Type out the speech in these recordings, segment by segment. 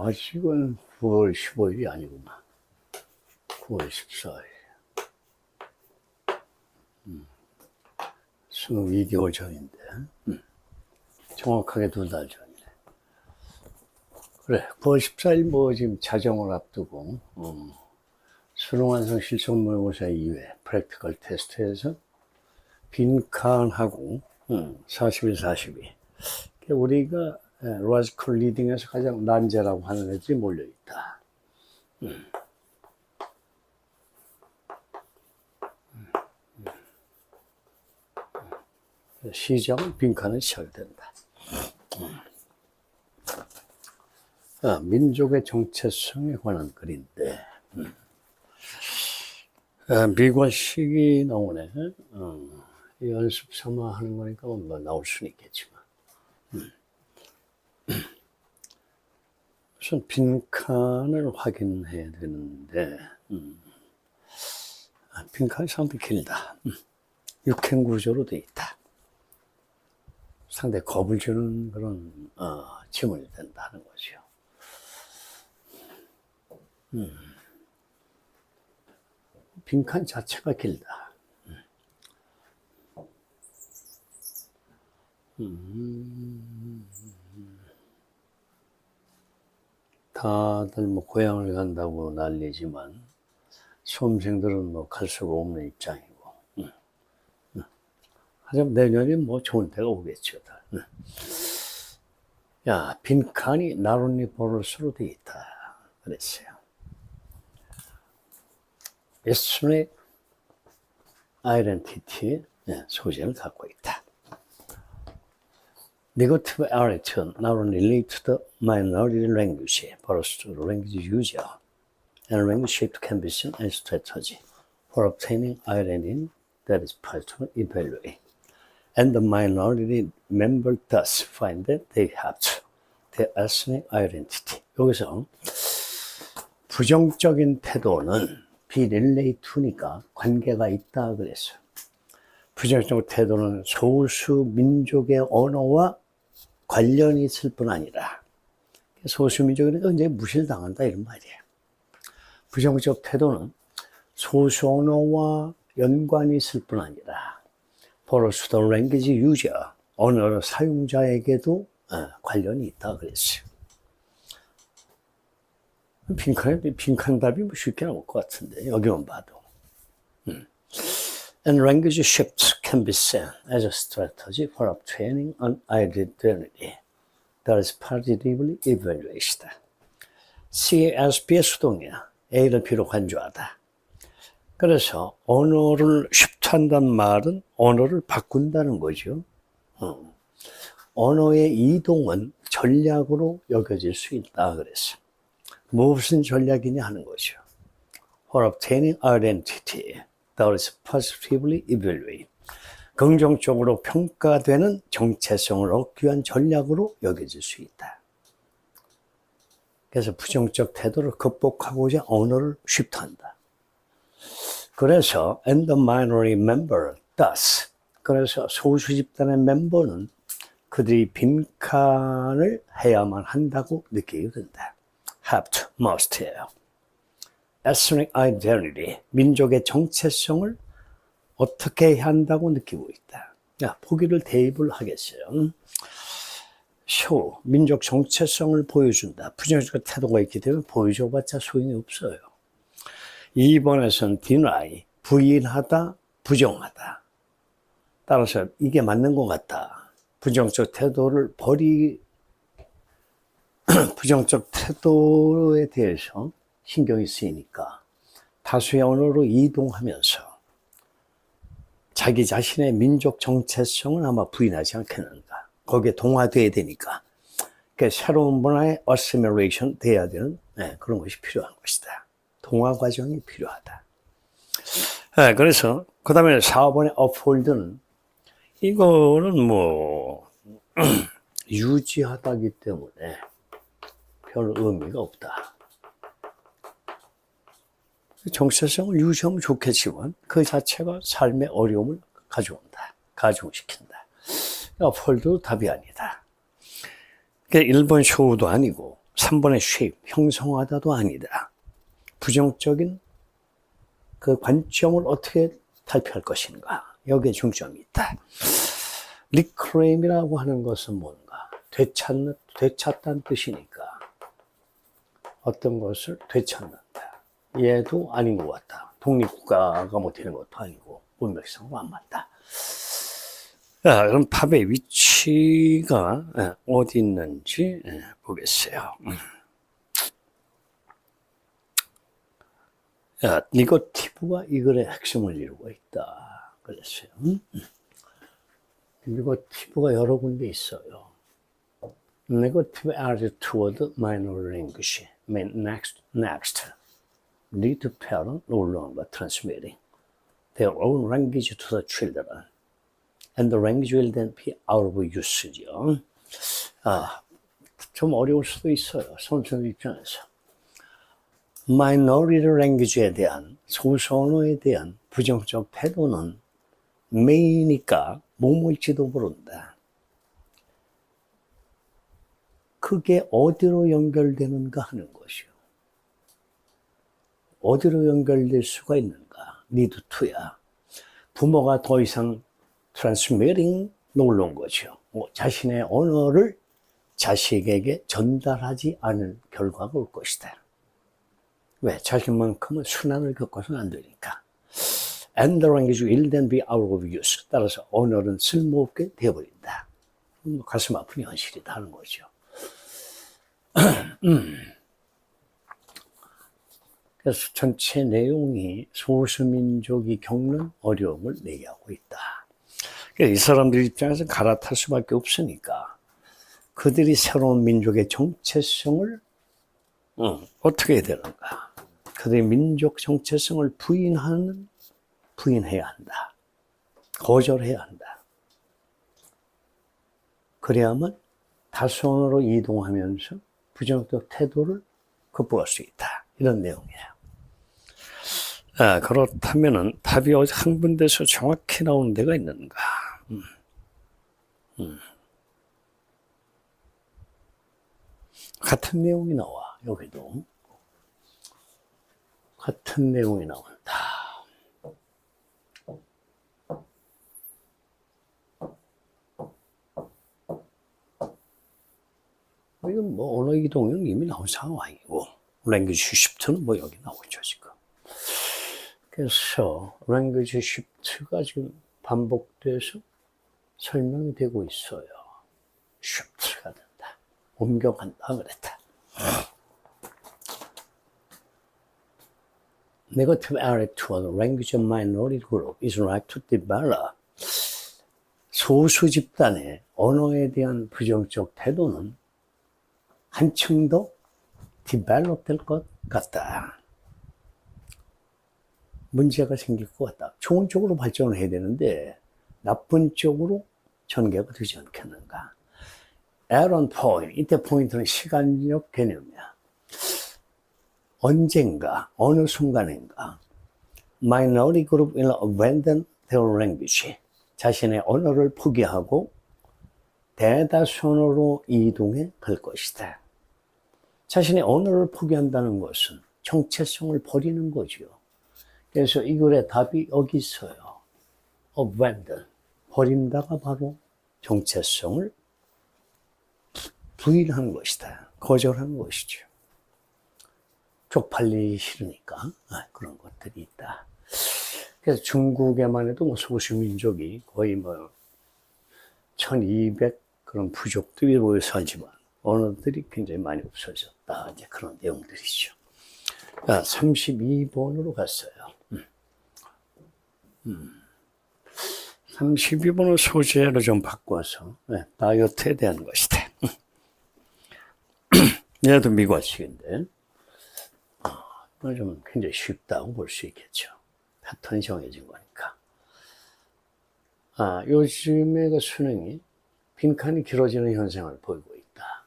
아직은 9월 15일이 아니구만. 9월 14일. 22개월 전인데. 정확하게 2달 전이네. 그래, 9월 14일 뭐 지금 자정을 앞두고, 수능완성 실전 모의고사 2회 프랙티컬 테스트에서 빈칸하고, 41, 42. 우리가 로지컬 리딩에서 가장 난제라고 하는 애들이 몰려있다. 시작은 빈칸은 시작된다. 민족의 정체성에 관한 글인데, 미관식이 나오네. 연습 삼아 하는 거니까 뭐 나올 수는 있겠지만. 우선 빈칸을 확인해야 되는데, 빈칸이 상당히 길다. 육행 구조로 되어 있다. 상당히 겁을 주는 그런 지문이 된다는 거죠. 빈칸 자체가 길다. 다들 뭐 고향을 간다고 난리지만 수험생들은 뭐 갈 수가 없는 입장이고. 하지만 내년에 뭐 좋은 때가 오겠죠. 야, 빈칸이 나뭇잎 버릇으로 되어 있다. 그랬어요. ethnic identity 소재를 갖고 있다. Negative attitude not only relate to the minority language, but also to the language user. And language shift can be seen as strategy for obtaining identity that is possible to evaluate. And the minority member thus find that they have their ethnic identity. 여기서 부정적인 태도는 비릴레이 투니까 관계가 있다 그랬어요. 부정적 태도는 소수 민족의 언어와 관련이 있을 뿐 아니라 소수 민족이니까 이제 무시를 당한다 이런 말이에요. 부정적 태도는 소수 언어와 연관이 있을 뿐 아니라 for the language user, 언어 사용자에게도 관련이 있다 그랬어요. 빈칸 답이 뭐 쉽게 나올 것 같은데 여기만 봐도. And language shifts can be seen as a strategy for obtaining an identity that is positively evaluated. CSB의 수동이야. A를 B로 간주하다. 그래서 언어를 shift한다는 말은 언어를 바꾼다는 거죠. 언어의 이동은 전략으로 여겨질 수 있다 그랬어요. 무슨 전략이냐 하는 거죠. For obtaining identity that is positively evaluated. 긍정적으로 평가되는 정체성을 얻기 위한 전략으로 여겨질 수 있다. 그래서 부정적 태도를 극복하고자 언어를 shift한다. 그래서 and the minority member thus. 그래서 소수 집단의 멤버는 그들이 빈칸을 해야만 한다고 느끼게 된다. have to, must 해요. ethnic identity, 민족의 정체성을 어떻게 해야 한다고 느끼고 있다. 야, 보기를 대입을 하겠어요. show, 민족 정체성을 보여준다. 부정적 태도가 있기 때문에 보여줘봤자 소용이 없어요. 2번에서는 deny, 부인하다, 부정하다. 따라서 이게 맞는 것 같다. 부정적 태도를 부정적 태도에 대해서 신경이 쓰이니까 다수의 언어로 이동하면서 자기 자신의 민족 정체성을 아마 부인하지 않겠는가. 거기에 동화돼야 되니까. 그러니까 새로운 문화에 assimilation 돼야 되는 그런 것이 필요한 것이다. 동화 과정이 필요하다. 그래서 그 다음에 4번의 uphold는 이거는 뭐 유지하다기 때문에 별 의미가 없다. 정체성을 유지하면 좋겠지만 그 자체가 삶의 어려움을 가중시킨다. uphold도 답이 아니다. 1번 show도 아니고 3번의 shape, 형성하다도 아니다. 부정적인 그 관점을 어떻게 탈피할 것인가. 여기에 중점이 있다. reclaim이라고 하는 것은 뭔가? 되찾다는 뜻이니까. 어떤 것을 되찾는다. 얘도 아닌 것 같다. 독립국가가 뭐 되는 것도 아니고, 문맥상으로 안 맞다. 자, 그럼 팝의 위치가 어디 있는지 보겠어요. 자, 네거티브가 이 글의 핵심을 이루고 있다. 그랬어요. 네거티브가 여러 군데 있어요. Negative attitude toward minor language mean next lead to parents no longer transmitting their own language to the children. And the language will then be out of use죠. 좀 어려울 수도 있어요. 선생님 입장에서. Minority language에 대한, 소수 언어에 대한 부정적 태도는 메이니까 뭐뭐일지도 모른다. 그게 어디로 연결되는가 하는 것이요. 어디로 연결될 수가 있는가? need to야. 부모가 더 이상 transmitting 놀러온 거죠. 자신의 언어를 자식에게 전달하지 않을 결과가 올 것이다. 왜? 자식만큼은 순환을 겪어서는 안 되니까. And the language will then be out of use. 따라서 언어는 쓸모없게 되어버린다. 가슴 아픈 현실이다 하는 거죠. 그래서 전체 내용이 소수민족이 겪는 어려움을 얘기하고 있다. 이 사람들 입장에서 갈아탈 수밖에 없으니까 그들이 새로운 민족의 정체성을 어떻게 해야 되는가? 그들의 민족 정체성을 부인해야 한다. 거절해야 한다. 그래야만 다수언어로 이동하면서 부정적 태도를 극복할 수 있다. 이런 내용이에요. 그렇다면은 답이 어디 한 군데서 정확히 나오는 데가 있는가? 같은 내용이 나와. 여기도 같은 내용이 나온다. 이건 뭐 언어 이동은 이미 나온 상황이고, 랭귀지 시프트는 뭐 여기 나오죠 지금. 그래서 랭귀지 시프트가 지금 반복돼서 설명이 되고 있어요. 시프트가 된다. 옮겨간다 그랬다. Negative attitude toward language minority group is like to develop. 소수 집단의 언어에 대한 부정적 태도는 한층 더 develop 될 것 같다. 문제가 생길 것 같다. 좋은 쪽으로 발전을 해야 되는데 나쁜 쪽으로 전개가 되지 않겠는가. At one point, 이때 포인트는 시간적 개념이야. 언젠가, 어느 순간인가 minority group will abandon their language. 자신의 언어를 포기하고 대다수 언어로 이동해 갈 것이다. 자신의 언어를 포기한다는 것은 정체성을 버리는 거죠. 그래서 이 글의 답이 여기 있어요. abandon. 버린다가 바로 정체성을 부인하는 것이다. 거절하는 것이죠. 쪽팔리기 싫으니까 그런 것들이 있다. 그래서 중국에만 해도 소수민족이 거의 1200 그런 부족들이 모여 살지만 언어들이 굉장히 많이 없어졌다. 이제 그런 내용들이죠. 32번으로 갔어요. 32번은 소재를 좀 바꿔서 다이어트에 대한 것이다. 얘도 미과식인데 좀 굉장히 쉽다고 볼 수 있겠죠. 패턴이 정해진 거니까. 요즘의 그 수능이 빈칸이 길어지는 현상을 보이고 있다.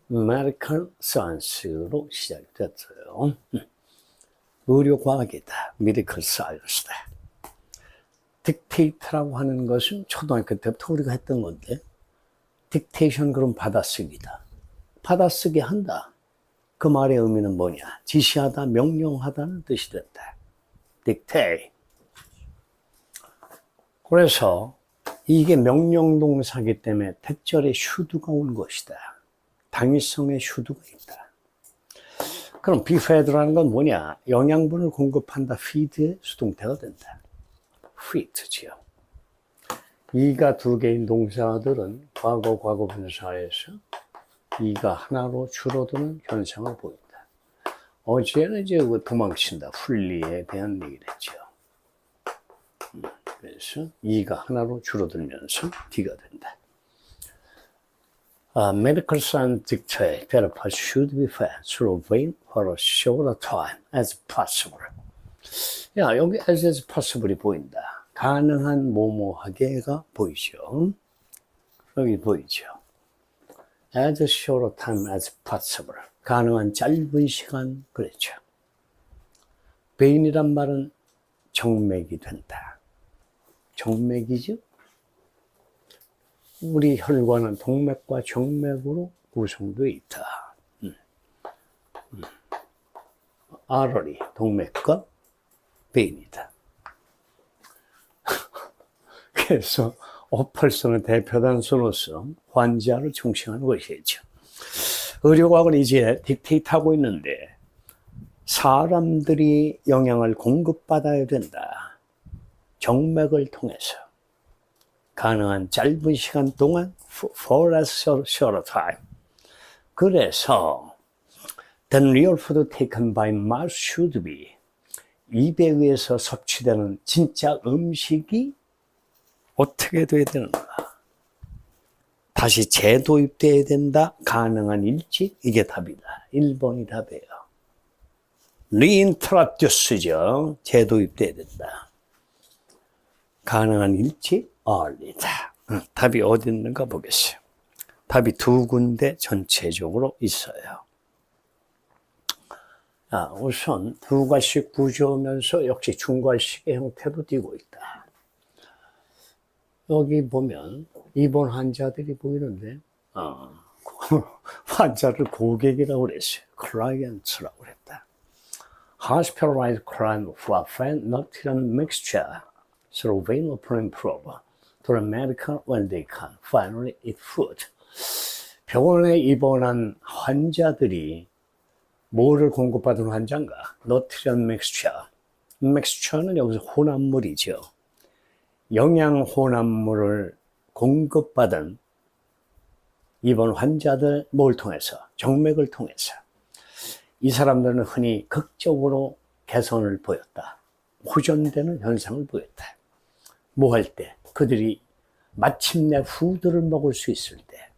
Medical Science로 시작이 됐어요. 의료과학이다. Medical Science다. 딕테이트라고 하는 것은 초등학교 때부터 우리가 했던 건데 딕테이션 그럼 받아쓰기다. 받아쓰게 한다. 그 말의 의미는 뭐냐? 지시하다, 명령하다는 뜻이 된다. dictate. 그래서 이게 명령동사이기 때문에 택절에 should가 온 것이다. 당위성의 should가 있다. 그럼 be fed라는 건 뭐냐? 영양분을 공급한다. feed의 수동태가 된다. feed지요. 이가 두 개인 동사들은 과거, 과거분사에서 이가 하나로 줄어드는 현상을 보인다. 어제는 이제 도망친다. 풀리에 대한 얘기를 했죠. 그래서 이가 하나로 줄어들면서 D가 된다. Medical science dictates that a part should be fed through vein for a shorter time as possible. 야, 여기 as possible이 보인다. 가능한 뭐뭐하게가 보이죠. 여기 보이죠. As short time as possible. 가능한 짧은 시간, 그랬죠. ve인이란 말은 정맥이 된다. 정맥이죠. 우리 혈관은 동맥과 정맥으로 구성되어 있다. artery, 동맥과 ve인이다. 그래서 어펄슨의 대표 단서로서 환자를 중심하는 것이죠. 의료과학은 이제 딕테이트하고 있는데 사람들이 영양을 공급받아야 된다. 정맥을 통해서 가능한 짧은 시간 동안 for a short time. 그래서 the real food taken by mouth should be 입에 의해서 섭취되는 진짜 음식이 어떻게 돼야 되는가? 다시 재도입돼야 된다. 가능한 일찍. 이게 답이다. 1번이 답이에요. reintroduce죠. 재도입돼야 된다. 가능한 일찍 early다. 답이 어디 있는가 보겠어요. 답이 두 군데 전체적으로 있어요. 우선 두 가지 구조면서 역시 중괄식의 형태도 띠고 있다. 여기 보면 입원 환자들이 보이는데 환자를 고객이라고 그랬어요. 클라이언트라고 그랬다. Hospitalized client for phenolphthalein mixture through venous probe to the medical when they can finally eat food. 병원에 입원한 환자들이 뭐를 공급받은 환자인가? 너트리언 믹스처. 믹스처는 여기서 혼합물이죠. 영양 혼합물을 공급받은 입원 환자들 뭘 통해서? 정맥을 통해서. 이 사람들은 흔히 극적으로 개선을 보였다. 호전되는 현상을 보였다. 뭐 할 때? 그들이 마침내 푸드를 먹을 수 있을 때.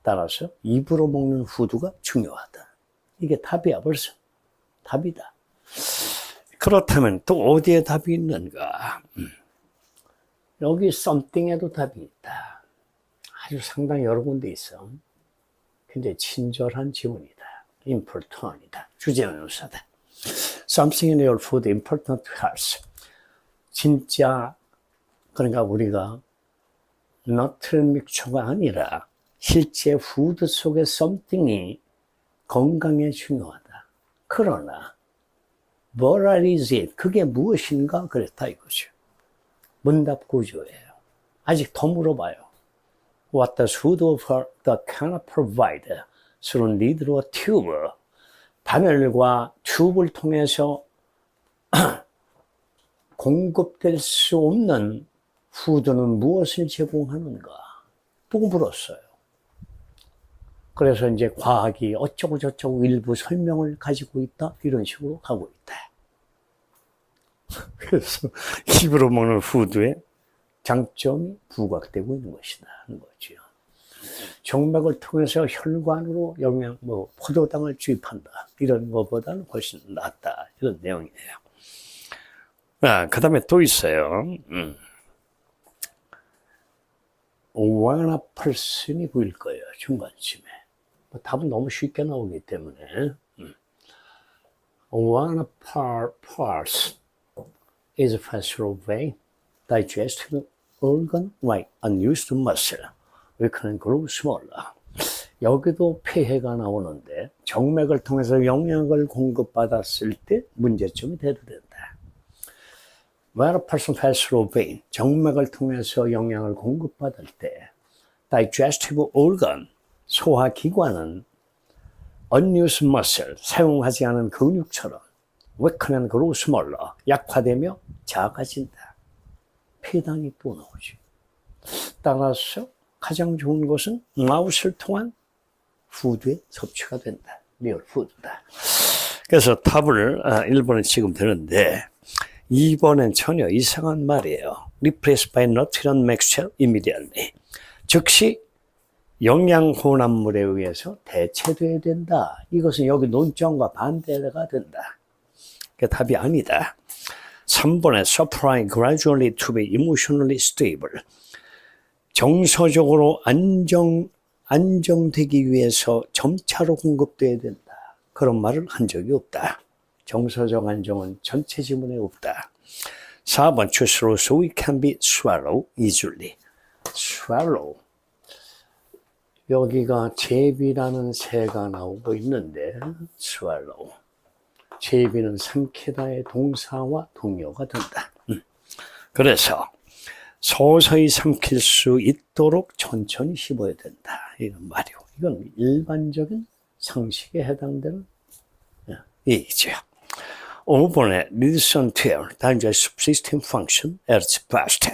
따라서 입으로 먹는 푸드가 중요하다. 이게 답이야, 벌써. 답이다. 그렇다면 또 어디에 답이 있는가? 여기 something에도 답이 있다. 아주 상당히 여러 군데 있어. 굉장히 친절한 지문이다. important이다. 주제명사다. Something in your food important to health. 진짜 그러니까 우리가 너트리언 믹처가 아니라 실제 푸드 속의 something이 건강에 중요하다. 그러나 what is it? 그게 무엇인가? 그랬다 이거죠. 문답 구조예요. 아직 더 물어봐요. What does food offer that cannot provide through needle or tube? 바늘과 튜브를 통해서 공급될 수 없는 푸드는 무엇을 제공하는가? 또 물었어요. 그래서 이제 과학이 어쩌고 저쩌고 일부 설명을 가지고 있다? 이런 식으로 가고 있다. 그래서 입으로 먹는 푸드의 장점이 부각되고 있는 것이다 하는 거죠. 정맥을 통해서 혈관으로 영양, 포도당을 주입한다. 이런 것보다는 훨씬 낫다. 이런 내용이에요. 그 다음에 또 있어요. one person이 보일 거예요. 중간쯤에. 답은 너무 쉽게 나오기 때문에. One part is faster way digestive organ like unused muscle. We can grow smaller. 여기도 폐해가 나오는데 정맥을 통해서 영양을 공급받았을 때 문제점이 돼도 된다. When a person passes through vein, 정맥을 통해서 영양을 공급받을 때 digestive organ, 소화기관은 unused muscle, 사용하지 않은 근육처럼 weaken and grow smaller, 약화되며 작아진다. 폐단이 또 나오지. 따라서 가장 좋은 것은 마우스를 통한 푸드의 섭취가 된다. 리얼 푸드다. 그래서 답을 1번은 지금 되는데 2번은 전혀 이상한 말이에요. Replace by nutrient mixture immediately. 즉시 영양혼합물에 의해서 대체돼야 된다. 이것은 여기 논점과 반대가 된다. 그게 답이 아니다. 3번에 supplying gradually to be emotionally stable. 정서적으로 안정되기 위해서 점차로 공급돼야 된다. 그런 말을 한 적이 없다. 정서적 안정은 전체 지문에 없다. 4번 choose so it can be swallowed easily. swallow. 여기가 제비라는 새가 나오고 있는데 swallow. 제비는 삼키다의 동사와 동요가 된다. 그래서 서서히 삼킬 수 있도록 천천히 씹어야 된다. 이런 말이요. 이건 일반적인 상식에 해당되는 얘기죠. 5번에 reduce until digestive system function at its best.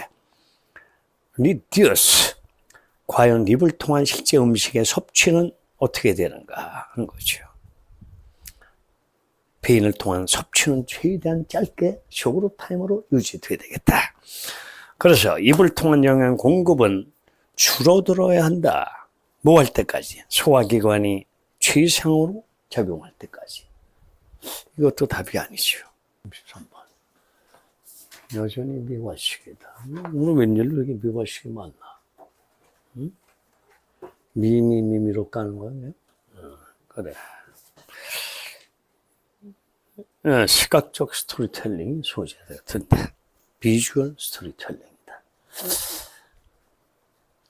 reduce. 과연 입을 통한 식재 음식의 섭취는 어떻게 되는가 하는 거죠. 배인을 통한 섭취는 최대한 짧게 쇼그룹 타임으로 유지돼야 되겠다. 그래서 입을 통한 영양 공급은 줄어들어야 한다. 뭐 할 때까지? 소화기관이 최상으로 작용할 때까지. 이것도 답이 아니죠. 13번. 여전히 미화식이다. 오늘 웬일로 이렇게 미화식이 많나? 응? 미미미미로 까는 거야? 그래. 시각적 스토리텔링 소재가 된다. 비주얼 스토리텔링이다.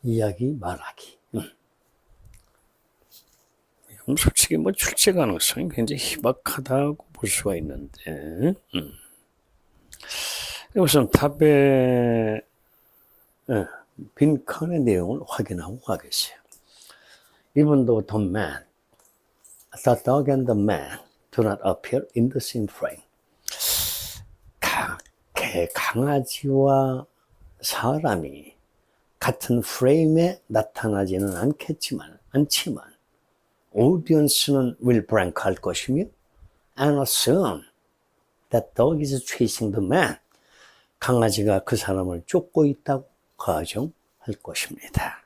이야기 말하기. 이건 솔직히 뭐 출제 가능성이 굉장히 희박하다고 볼 수가 있는데, 우선 답의 빈칸의 내용을 확인하고 가겠어요. Even though the man, the dog and the man do not appear in the same frame. 강아지와 사람이 같은 프레임에 나타나지는 않지만 오디언스는 will blank 할 것이며 and assume that dog is chasing the man. 강아지가 그 사람을 쫓고 있다고 가정할 것입니다.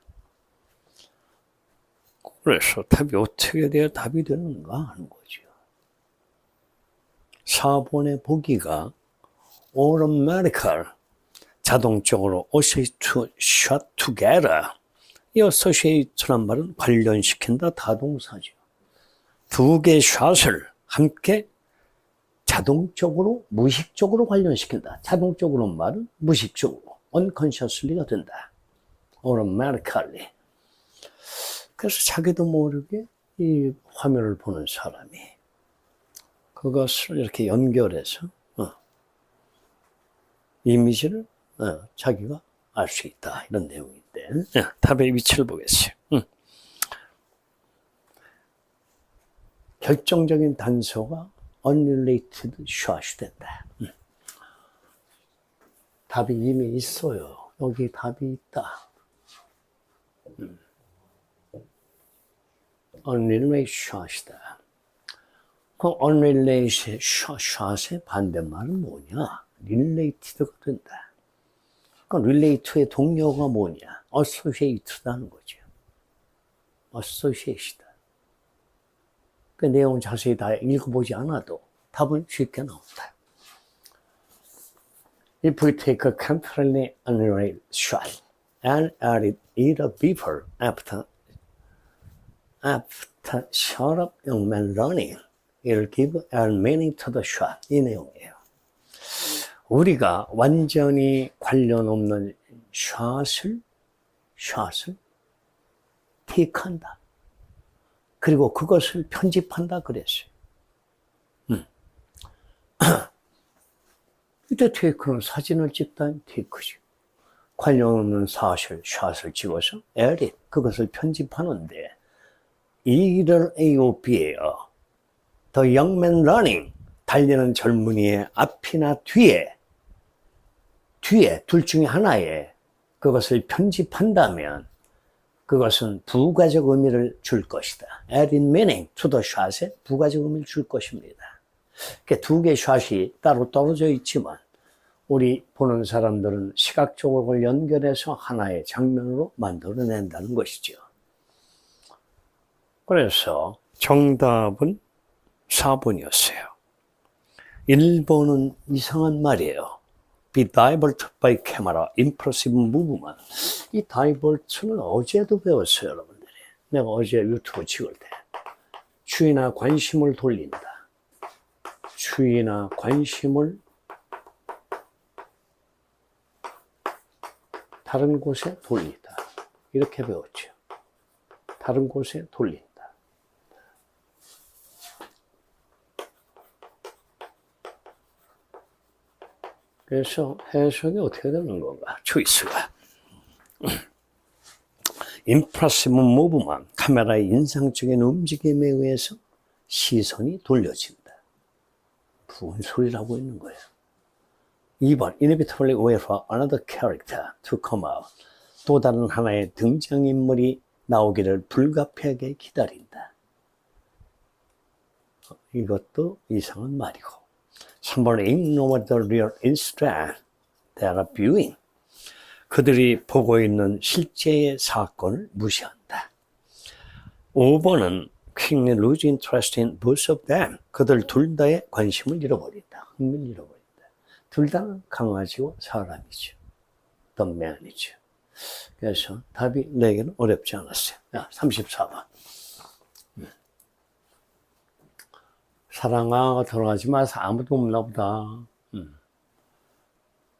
그래서 답이 어떻게 돼야 답이 되는가 하는 거죠. 4번의 보기가 automatically 자동적으로 associate shot together. 이 associate란 말은 관련시킨다 다동사죠. 두 개의 샷을 함께 자동적으로 무의식적으로 관련시킨다. 자동적으로 말은 무의식적으로 unconsciously가 된다. automatically. 그래서 자기도 모르게 이 화면을 보는 사람이 그것을 이렇게 연결해서 이미지를 자기가 알 수 있다. 이런 내용인데 답의 위치를 보겠어요. 결정적인 단서가 unrelated shot이 된다. 답이 이미 있어요. 여기 답이 있다. unrelated shot이다. 그럼 unrelated shot의 반대말은 뭐냐? related가 된다. 그럼 related의 동료가 뭐냐? associated라는 거죠. associated이다. 그 내용을 자세히 다 읽어보지 않아도 답은 쉽게 나온다. If we take a completely unrelated shot and add it either before, after shut up young man running, it'll give a meaning to the shot. 이 내용이에요. 우리가 완전히 관련 없는 샷을 테이크한다. 그리고 그것을 편집한다 그랬어요. 이때 테이크는 사진을 찍다니 테이크죠. 관련 없는 사실, 샷을 찍어서 에딧, 그것을 편집하는데 이 일을 AOP예요. The Young Man Running, 달리는 젊은이의 앞이나 뒤에 둘 중에 하나에 그것을 편집한다면 그것은 부가적 의미를 줄 것이다. Added meaning to the shot에 부가적 의미를 줄 것입니다. 두 개의 샷이 따로 떨어져 있지만 우리 보는 사람들은 시각적으로 연결해서 하나의 장면으로 만들어낸다는 것이죠. 그래서 정답은 4번이었어요. 1번은 이상한 말이에요. Be diverted by camera, impressive movement. 이 divert는 어제도 배웠어요, 여러분들이. 내가 어제 유튜브 찍을 때. 주의나 관심을 돌린다. 주의나 관심을 다른 곳에 돌리다. 이렇게 배웠죠. 다른 곳에 돌린다. 그래서 해석이 어떻게 되는 건가? 초이스가. Impressive movement, 카메라의 인상적인 움직임에 의해서 시선이 돌려진다. 무슨 소리를 하고 있는 거예요? 2번, inevitably wait for another character to come out. 또 다른 하나의 등장인물이 나오기를 불가피하게 기다린다. 이것도 이상한 말이고. 3번, ignore the real incident they are viewing. 그들이 보고 있는 실제의 사건을 무시한다. 5번은 quickly lose interest in both of them. 그들 둘 다의 관심을 잃어버린다. 흥미를 잃어버린다. 둘 다는 강아지와 사람이죠. The man이죠. 그래서 답이 내게는 어렵지 않았어요. 34번. 사랑아, 돌아가지 마서 아무도 없나 보다.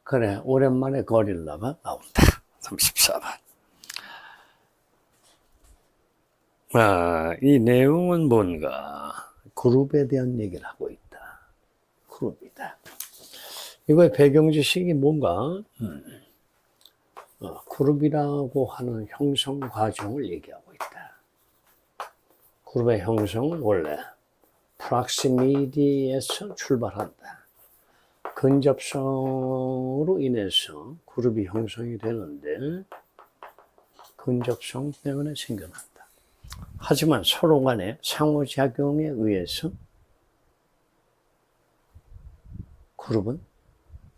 그래, 오랜만에 거릴라가 나온다. 34번. 이 내용은 뭔가 그룹에 대한 얘기를 하고 있다. 그룹이다. 이거의 배경 지식이 뭔가 그룹이라고 하는 형성 과정을 얘기하고 있다. 그룹의 형성은 원래 proximity에서 출발한다. 근접성으로 인해서 그룹이 형성이 되는데 근접성 때문에 생겨난다. 하지만 서로 간의 상호작용에 의해서 그룹은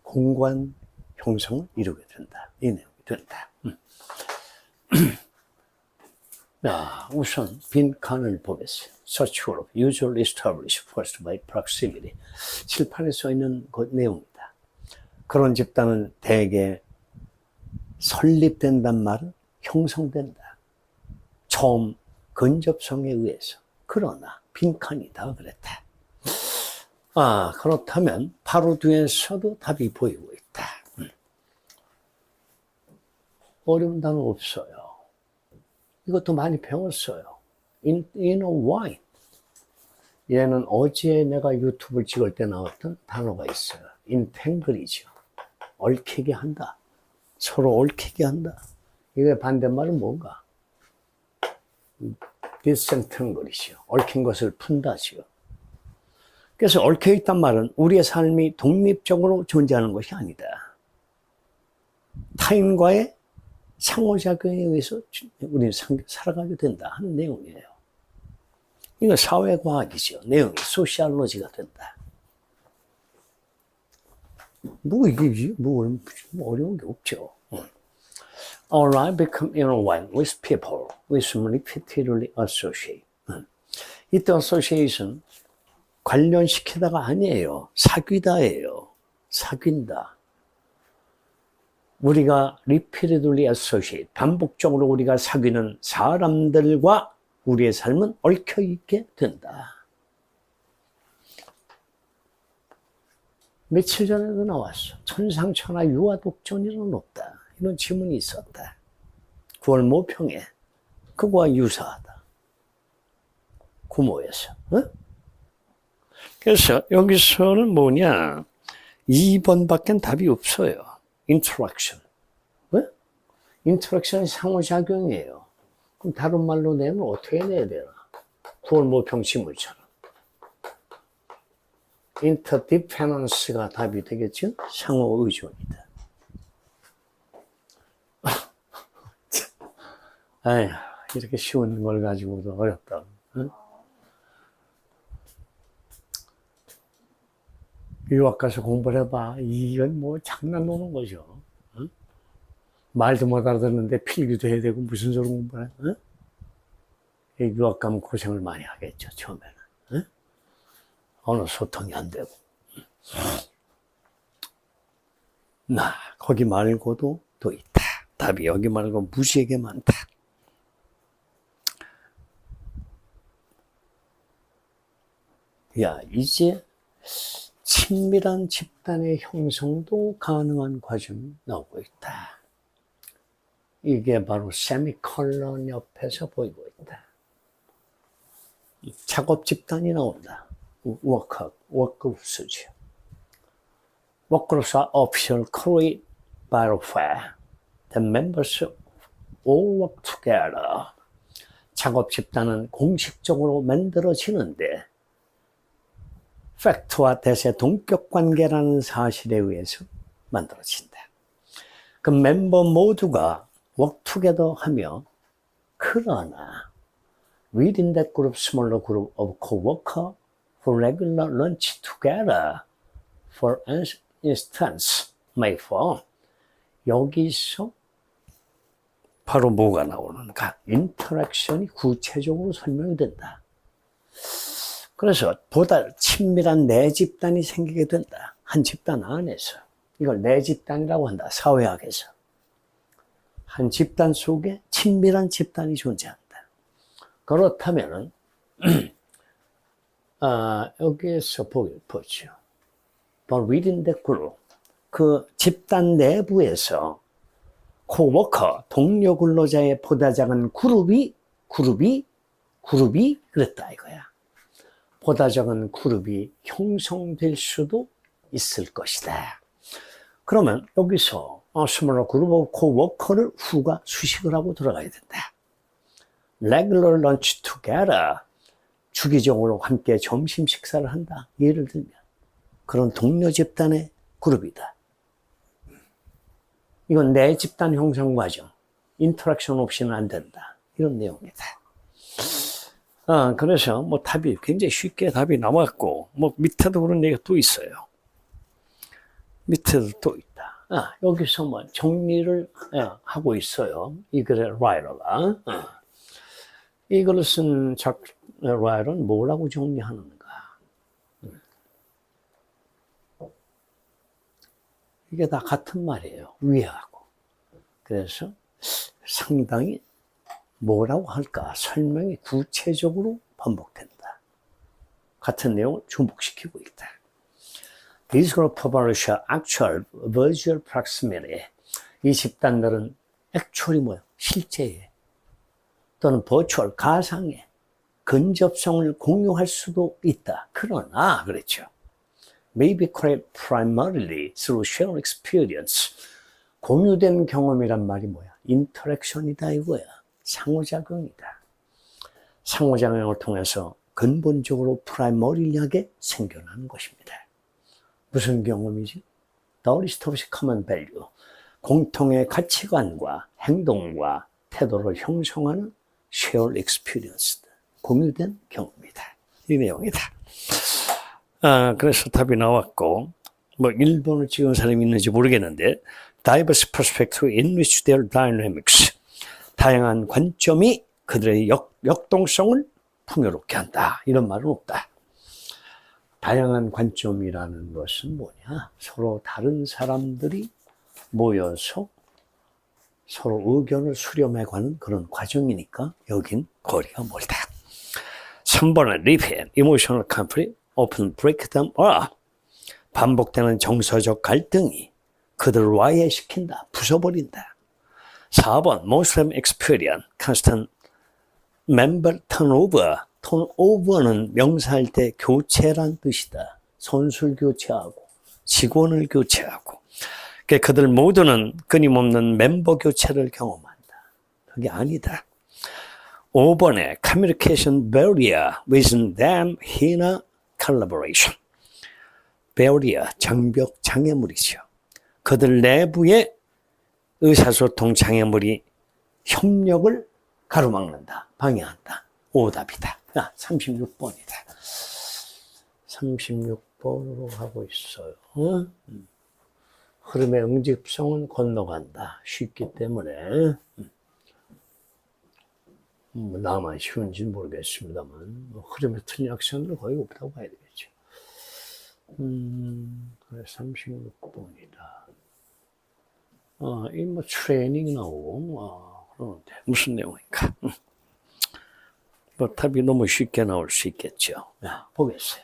공간 형성을 이루게 된다. 이 내용이 된다. 우선 빈칸을 보겠어요. Such group usually established first by proximity. 칠판에 써 있는 그 내용이다. 그런 집단은 대개 설립된단 말은 형성된다. 처음 근접성에 의해서. 그러나 빈칸이다 그랬다. 그렇다면 바로 뒤에서도 답이 보이고 있다. 어려운 단어 없어요. 이것도 많이 배웠어요. You know why? 얘는 어제 내가 유튜브를 찍을 때 나왔던 단어가 있어요. entangle이죠. 얽히게 한다. 서로 얽히게 한다. 이게 반대말은 뭔가? disentangle이죠. 얽힌 것을 푼다지요. 그래서 얽혀있단 말은 우리의 삶이 독립적으로 존재하는 것이 아니다. 타인과의 상호작용에 의해서 우리는 살아가게 된다 하는 내용이에요. 이거 사회과학이죠. 내용이 소시알로지가 된다. 이게 어려운 게 없죠. Our life become intertwined with people with whom repeatedly associate. 이때 association 관련시키다가 아니에요. 사귀다예요. 사귄다. 우리가 repeatedly associate, 반복적으로 우리가 사귀는 사람들과 우리의 삶은 얽혀있게 된다. 며칠 전에도 나왔어. 천상천하 유아독존이는 없다. 이런 지문이 있었다. 9월 모평에 그거와 유사하다. 구모에서. 그래서 여기서는 뭐냐? 2번밖에 답이 없어요. interaction. 인터랙션이 상호작용이에요. 그럼 다른 말로 내면 어떻게 내야 되나? 두얼모평지물처럼. interdependence가 답이 되겠죠? 상호의존이다. 아휴, 이렇게 쉬운 걸 가지고도 어렵다. 응? 유학 가서 공부를 해봐. 이건 뭐 장난 노는 거죠. 응? 말도 못 알아듣는데 필기도 해야 되고 무슨 소리 공부를 해? 응? 유학 가면 고생을 많이 하겠죠, 처음에는. 응? 언어 소통이 안 되고. 거기 말고도 또 있다. 답이 여기 말고 무지하게 많다. 야, 이제 친밀한 집단의 형성도 가능한 과정이 나오고 있다. 이게 바로 세미컬론 옆에서 보이고 있다. 작업 집단이 나온다. workgroups. workgroups are official created by the fact that members all work together. 작업 집단은 공식적으로 만들어지는데 팩트와 대세 동격 관계라는 사실에 의해서 만들어진다. 그 멤버 모두가 work together 하며, 그러나 within that group, smaller group of co-worker who regular lunch together, for instance, may form. 여기서 바로 뭐가 나오는가? 인터랙션이 구체적으로 설명이 된다. 그래서 보다 친밀한 내 집단이 생기게 된다. 한 집단 안에서. 이걸 내 집단이라고 한다. 사회학에서. 한 집단 속에 친밀한 집단이 존재한다. 그렇다면은 여기에서 보죠. But within the group, 그 집단 내부에서 코워커, 동료 근로자의 보다 작은 그룹이 그랬다 이거야. 보다 작은 그룹이 형성될 수도 있을 것이다. 그러면 여기서 smaller group of co-worker를 후가 수식을 하고 들어가야 된다. Regular lunch together, 주기적으로 함께 점심 식사를 한다. 예를 들면 그런 동료 집단의 그룹이다. 이건 내 집단 형성 과정, 인터랙션 없이는 안 된다. 이런 내용이다. 그래서 뭐 답이 굉장히 쉽게 답이 나왔고, 뭐 밑에도 그런 얘기가 또 있어요. 밑에도 또 있다. 여기서 뭐 정리를 하고 있어요. 이 글의 라이터가. 이 글을 쓴 라이터는 뭐라고 정리하는가? 이게 다 같은 말이에요. 위하고. 그래서 상당히 뭐라고 할까? 설명이 구체적으로 반복된다. 같은 내용을 중복시키고 있다. These group publish actual virtual proximity. 이 집단들은 actual이 뭐야? 실제에 또는 virtual 가상의 근접성을 공유할 수도 있다. 그러나 그랬죠. May be created primarily through shared experience. 공유된 경험이란 말이 뭐야? 인터랙션이다 이거야. 상호작용이다. 상호작용을 통해서 근본적으로 프라이머리하게 생겨나는 것입니다. 무슨 경험이지? The established common value. 공통의 가치관과 행동과 태도를 형성하는 shared experience. 공유된 경험이다. 이 내용이다. 그래서 답이 나왔고, 뭐 1번을 찍은 사람이 있는지 모르겠는데, diverse perspective enrich their dynamics. 다양한 관점이 그들의 역동성을 풍요롭게 한다. 이런 말은 없다. 다양한 관점이라는 것은 뭐냐? 서로 다른 사람들이 모여서 서로 의견을 수렴해가는 그런 과정이니까 여긴 거리가 멀다. 3번은 repeat, emotional conflict, often break them up. 반복되는 정서적 갈등이 그들을 와해시킨다, 부숴버린다. 4번, Muslim experience, constant member turnover, 턴오버는 명사할 때 교체란 뜻이다. 선수를 교체하고 직원을 교체하고 그러니까 그들 모두는 끊임없는 멤버 교체를 경험한다. 그게 아니다. 5번에 communication barrier with them in collaboration. barrier, 장벽, 장애물이죠. 그들 내부의 의사소통 장애물이 협력을 가로막는다, 방해한다. 오답이다. 36번이다. 36번으로 하고 있어요. 흐름의 응집성은 건너간다. 쉽기 때문에. 나만 쉬운지는 모르겠습니다만, 흐름에 틀린 학생들은 거의 없다고 봐야 되겠죠. 그래, 36번이다. 이 트레이닝 나오고, 그러는데, 무슨 내용인가? 답이 너무 쉽게 나올 수 있겠죠. 보겠어요.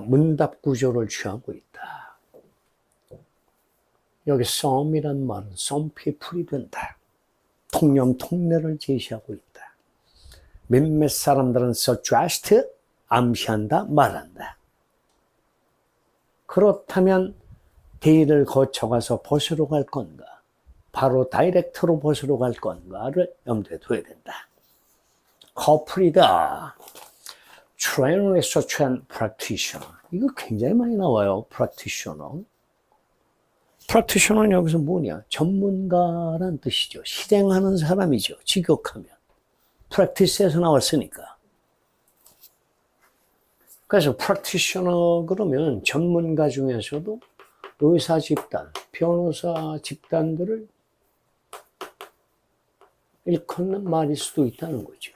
문답 구조를 취하고 있다. 여기 some이란 말은 some people이 된다. 통념, 통례를 제시하고 있다. 몇몇 사람들은 suggest, 암시한다, 말한다. 그렇다면 데이를 거쳐가서 벗으러 갈 건가? 바로 다이렉트로 벗으러 갈 건가를 염두에 둬야 된다. 커플이다. Train, research and practitioner. 이거 굉장히 많이 나와요. practitioner. practitioner는 여기서 뭐냐? 전문가란 뜻이죠. 실행하는 사람이죠. 직역하면. practice에서 나왔으니까. 그래서 practitioner 그러면 전문가 중에서도 의사 집단, 변호사 집단들을 일컫는 말일 수도 있다는 거죠.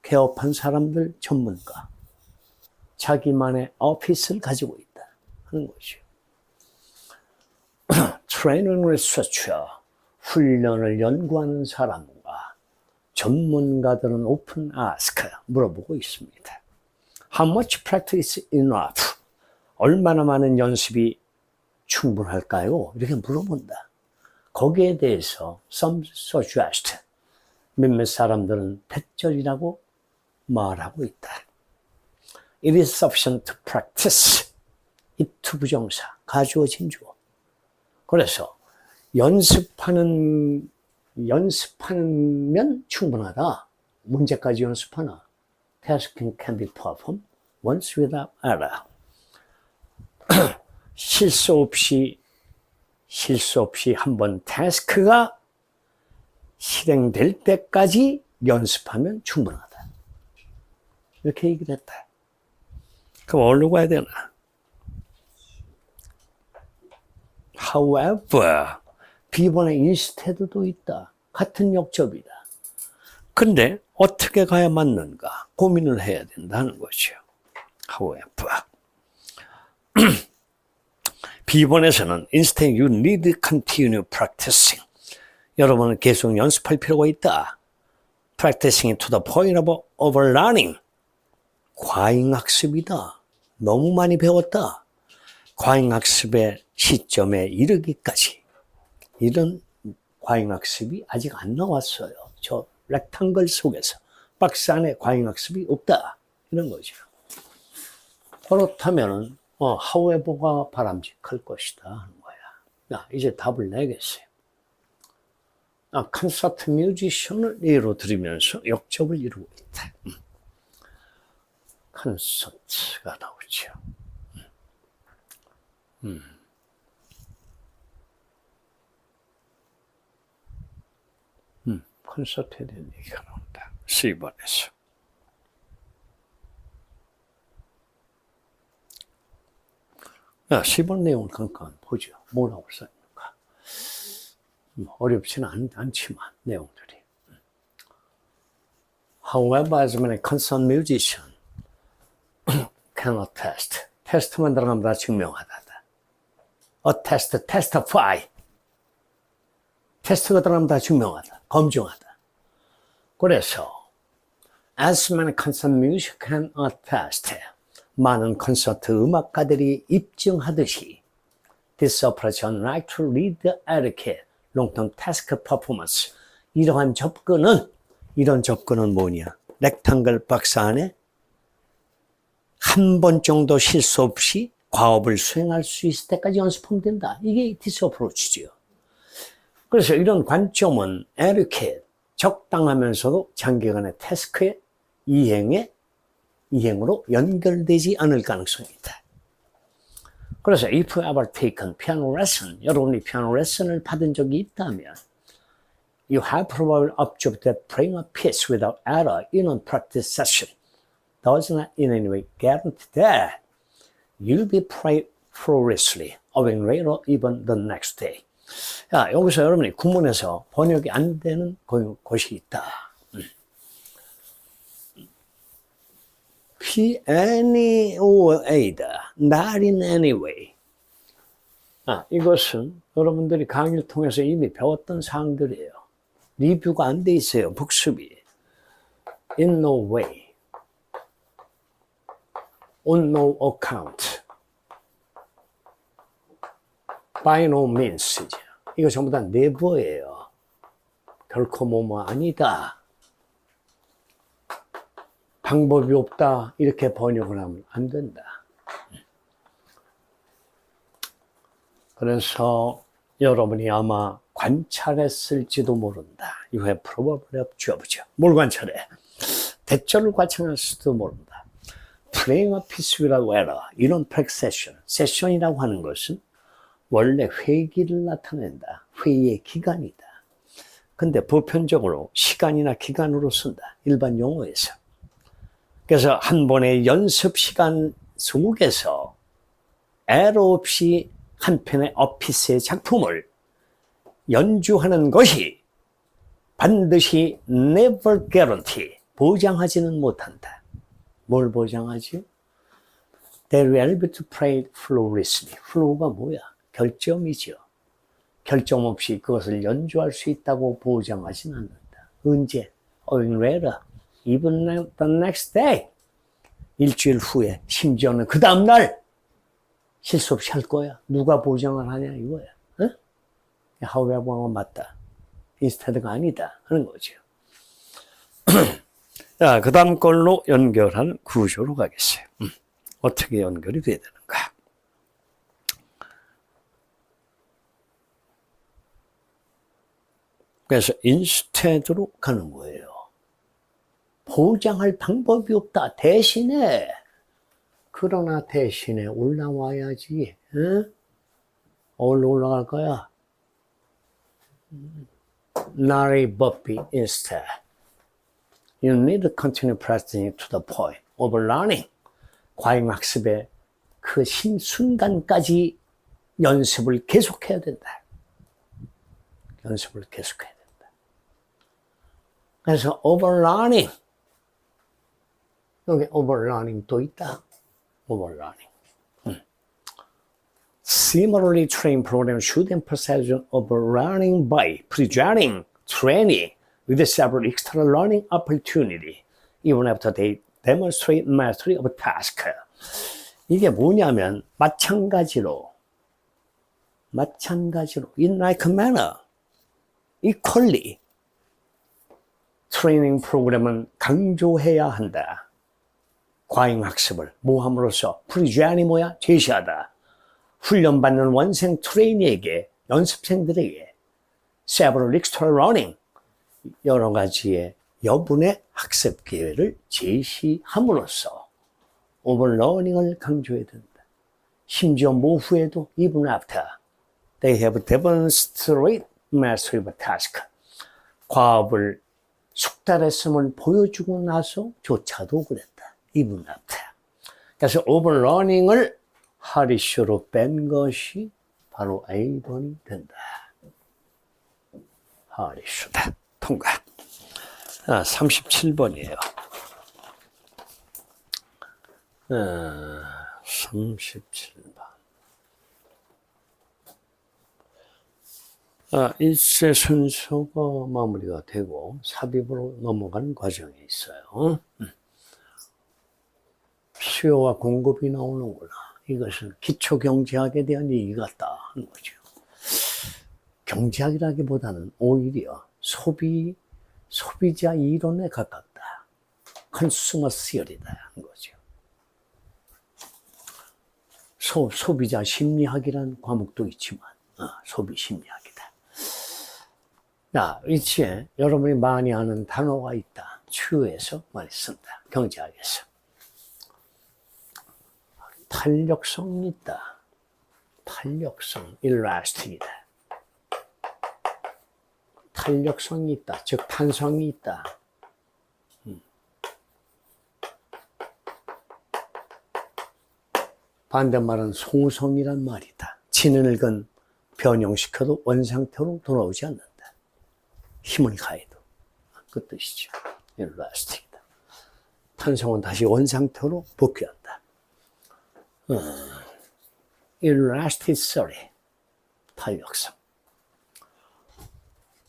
개업한 사람들 전문가. 자기만의 오피스를 가지고 있다 하는 거죠. Training researcher, 훈련을 연구하는 사람과 전문가들은 open ask, 물어보고 있습니다. How much practice is enough? 얼마나 많은 연습이 충분할까요? 이렇게 물어본다. 거기에 대해서 some suggest, 몇몇 사람들은 패절이라고 말하고 있다. It is sufficient to practice. 이 투부정사, 가주어진 주어. 그래서 연습하면 충분하다. 문제까지 연습하나. Tasking can be performed once without error. 실수 없이 한번 태스크가 실행될 때까지 연습하면 충분하다. 이렇게 얘기를 했다. 그럼 어디로 가야 되나? However, B번에 instead도 있다. 같은 역접이다. 근데 어떻게 가야 맞는가? 고민을 해야 된다는 거죠. However. B번에서는 instead you need to continue practicing. 여러분은 계속 연습할 필요가 있다. Practicing to the point of overlearning. 과잉학습이다. 너무 많이 배웠다. 과잉학습의 시점에 이르기까지. 이런 과잉학습이 아직 안 나왔어요. 저 렉탱글 속에서. 박스 안에 과잉학습이 없다. 이런 거죠. 그렇다면 however가 바람직할 것이다 하는 거야. 자, 이제 답을 내겠어요. 콘서트 뮤지션을 예로 들으면서 역접을 이루고 있다. 콘서트가 나오죠. 콘서트에 대한 얘기가 나온다. C번에서. C번 내용을 잠깐 보죠. 뭐라고 써있는가. 어렵지는 않지만, 내용들이. However, as many concerned musicians cannot test. 테스트만 들어가면 다 증명하다. attest, testify. 테스트가 들어가면 다 증명하다. 검증하다. 그래서 as many concerned musicians can attest. 많은 콘서트 음악가들이 입증하듯이 this approach on right to lead the etiquette, long-term task performance. 이런 접근은 뭐냐? 렉탱글 박스 안에 한 번 정도 실수 없이 과업을 수행할 수 있을 때까지 연습하면 된다. 이게 디스 어프로치지요. 그래서 이런 관점은 adequate, 적당하면서도 장기간의 태스크의 이행으로 연결되지 않을 가능성이 있다. 그래서 if you ever taken piano lesson, 여러분이 피아노 레슨을 받은 적이 있다면 you have probably observed that playing a piece without error in a practice session does not in any way guarantee that you'll be played flawlessly a week later, even the next day. 야, 여기서 여러분이 구문에서 번역이 안 되는 곳이 있다. any way, not in any way. 이것은 여러분들이 강의를 통해서 이미 배웠던 사항들이에요. 리뷰가 안 돼 있어요, 복습이. In no way, on no account, by no means. 이거 전부 다 never예요. 결코 뭐뭐 아니다. 방법이 없다. 이렇게 번역을 하면 안 된다. 그래서 여러분이 아마 관찰했을지도 모른다. You have probably observed. 뭘 관찰해? 대절을 관찰했을지도 모른다. Playing a piece without error. 이런 practice 세션이라고 하는 것은 원래 회기를 나타낸다. 회의의 기간이다. 근데 보편적으로 시간이나 기간으로 쓴다. 일반 용어에서. 그래서 한 번의 연습 시간 속에서 에러 없이 한 편의 어피스의 작품을 연주하는 것이 반드시 never guarantee, 보장하지는 못한다. 뭘 보장하지? They will be able to play flawlessly. flaw가 뭐야? 결점이죠. 결점 없이 그것을 연주할 수 있다고 보장하진 않는다. 언제? later, even the next day. 일주일 후에, 심지어는 그 다음날 실수 없이 할 거야. 누가 보장을 하냐 이거야. 응? however가 맞다. instead가 아니다 하는 거죠. 자, 그 다음 걸로 연결한 구조로 가겠어요. 어떻게 연결이 돼야 되는가? 그래서 instead로 가는 거예요. 보장할 방법이 없다. 대신에, 그러나 대신에 올라와야지. 응? 어디로 올라갈 거야? Not a but instead. You need to continue practicing to the point of learning. 과잉학습의 그 순간까지 연습을 계속해야 된다. 연습을 계속해야 된다. 그래서 overlearning. 여기 overlearning 또 있다. overlearning. Similarly, training programs should emphasize overlearning by presenting training with several extra learning opportunity, even after they demonstrate mastery of a task. 이게 뭐냐면, 마찬가지로, in like manner, equally, 트레이닝 프로그램은 강조해야 한다. 과잉학습을 모함으로써 프리젠이 뭐야? 제시하다. 훈련받는 원생 트레이니에게, 연습생들에게 several extra learning, 여러 가지의 여분의 학습 기회를 제시함으로써 overlearning을 강조해야 된다. 심지어 모후에도 even after they have demonstrated mastery of a task, 과업을 숙달했음을 보여주고 나서조차도 그랬다. even after. 그래서 overlearning을 하리쇼로 뺀 것이 바로 A번이 된다. 하리쇼다. 통과. 37번이에요. 37번. 일세 순서가 마무리가 되고 삽입으로 넘어가는 과정이 있어요. 수요와 공급이 나오는구나. 이것은 기초경제학에 대한 얘기 같다 하는 거죠. 경제학이라기보다는 오히려 소비자 이론에 가깝다. 컨슈머 시어리다 한 거죠. 소비자 심리학이라는 과목도 있지만 소비 심리학이다. 자, 이치에 여러분이 많이 아는 단어가 있다. 추에서 많이 쓴다. 경제학에서. 탄력성이 있다. 탄력성, elastic이다. 탄력성이 있다. 즉 탄성이 있다. 반대말은 소성이란 말이다. 진흙은 변형시켜도 원상태로 돌아오지 않는다. 힘을 가해도. 그 뜻이죠. elastic이다. 탄성은 다시 원상태로 복귀한다. elasticity, 탄력성.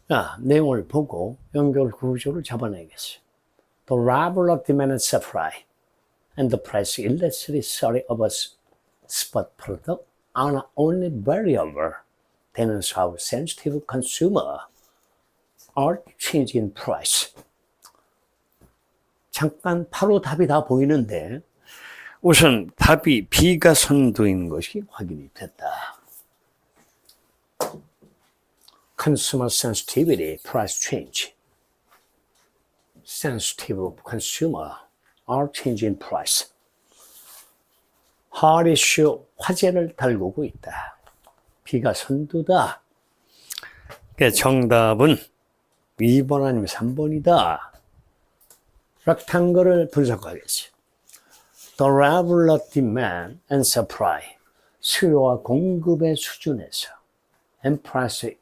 자, 내용을 보고 연결 구조를 잡아내겠어요. The level of demand and supply and the price elasticity of a spot product are only variable. Then how sensitive consumer are change in price. 잠깐 바로 답이 다 보이는데 우선 답이 B가 선두인 것이 확인이 됐다. Consumer sensitivity, price change. Sensitive consumer are changing price. hot issue, 화제를 달구고 있다. B가 선두다. 정답은 2번 아니면 3번이다. rectangle을 분석하겠어요. The level of demand and supply, 수요와 공급의 수준에서 and price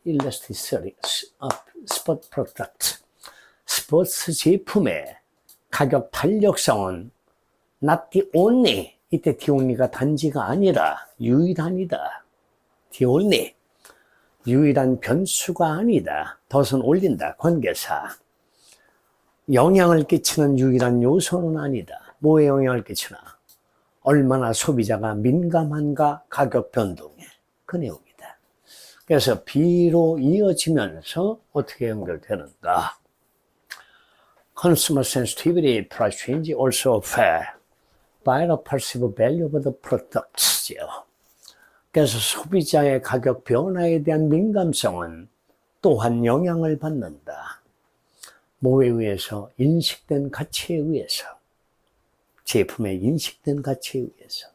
elasticity of spot product, 스포츠 제품의 가격 탄력성은 not the only, 이때 the only가 단지가 아니라 유일한이다. the only, 유일한 변수가 아니다. 덫은 올린다. 관계사. 영향을 끼치는 유일한 요소는 아니다. 뭐에 영향을 끼치나? 얼마나 소비자가 민감한가 가격 변동에. 그 내용이다. 그래서 B로 이어지면서 어떻게 연결되는가? Consumer sensitivity, price change also affect by the perceived value of the products. 그래서 소비자의 가격 변화에 대한 민감성은 또한 영향을 받는다. 뭐에 의해서? 인식된 가치에 의해서. 제품의 인식된 가치에 의해서.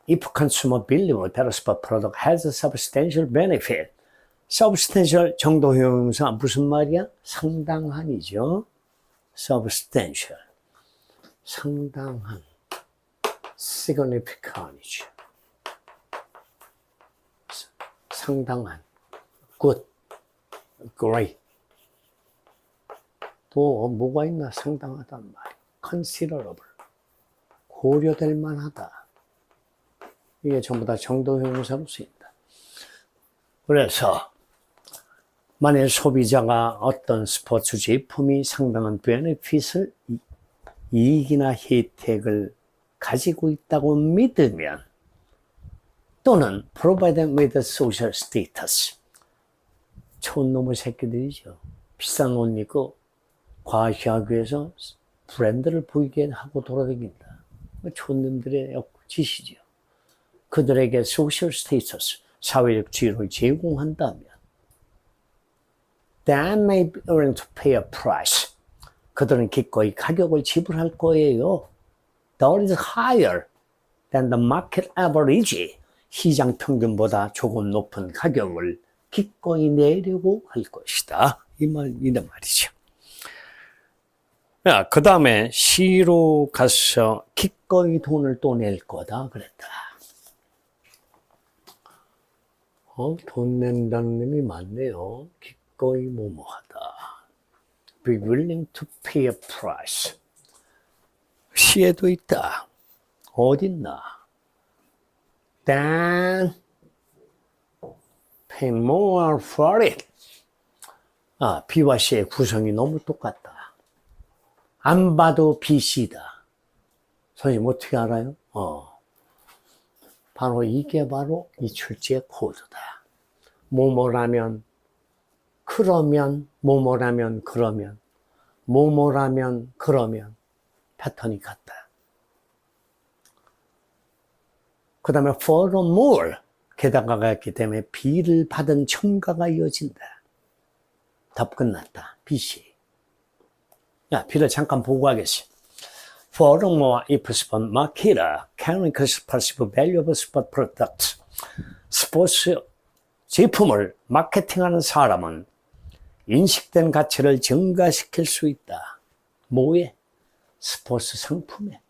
If consumer believe that a spot product has a substantial benefit, substantial 정도형용사 무슨 말이야? 상당한이죠. substantial. 상당한. significant이죠. 상당한. good. great. 또 뭐가 있나? 상당하단 말이야. considerable. 고려될 만하다. 이게 전부 다 정도형용사로 쓰인다. 그래서 만일 소비자가 어떤 스포츠 제품이 상당한 베네핏을, 이익이나 혜택을 가지고 있다고 믿으면, 또는 provided with social status, 촌놈의 새끼들이죠. 비싼 옷 입고 과시하기 위해서 브랜드를 보이게 하고 돌아다닌다. 촌놈들의 짓이죠. 그들에게 소셜 스테이터스, 사회적 지위를 제공한다면 they may be willing to pay a price. 그들은 기꺼이 가격을 지불할 거예요. That is higher than the market average. 시장 평균보다 조금 높은 가격을 기꺼이 내려고 할 것이다. 이런 말이죠. 그 다음에 C로 가서 기꺼이 돈을 또 낼 거다 그랬다. 돈 낸다는 놈이 많네요. 기꺼이 뭐뭐하다. Be willing to pay a price. C에도 있다. 어딨나? Then pay more for it. B와 C의 구성이 너무 똑같다. 안 봐도 B, C다. 선생님 어떻게 알아요? 바로 이게 바로 이 출제의 코드다. 뭐뭐라면, 그러면, 뭐뭐라면, 그러면. 뭐뭐라면 그러면 패턴이 같다. 그 다음에 furthermore 게다가가 있기 때문에 B를 받은 첨가가 이어진다. 답 끝났다. BC. 야, B를 잠깐 보고 하겠어. Furthermore, if sport marketer can express value of sport products, 스포츠 제품을 마케팅하는 사람은 인식된 가치를 증가시킬 수 있다. 뭐에? 스포츠 상품에.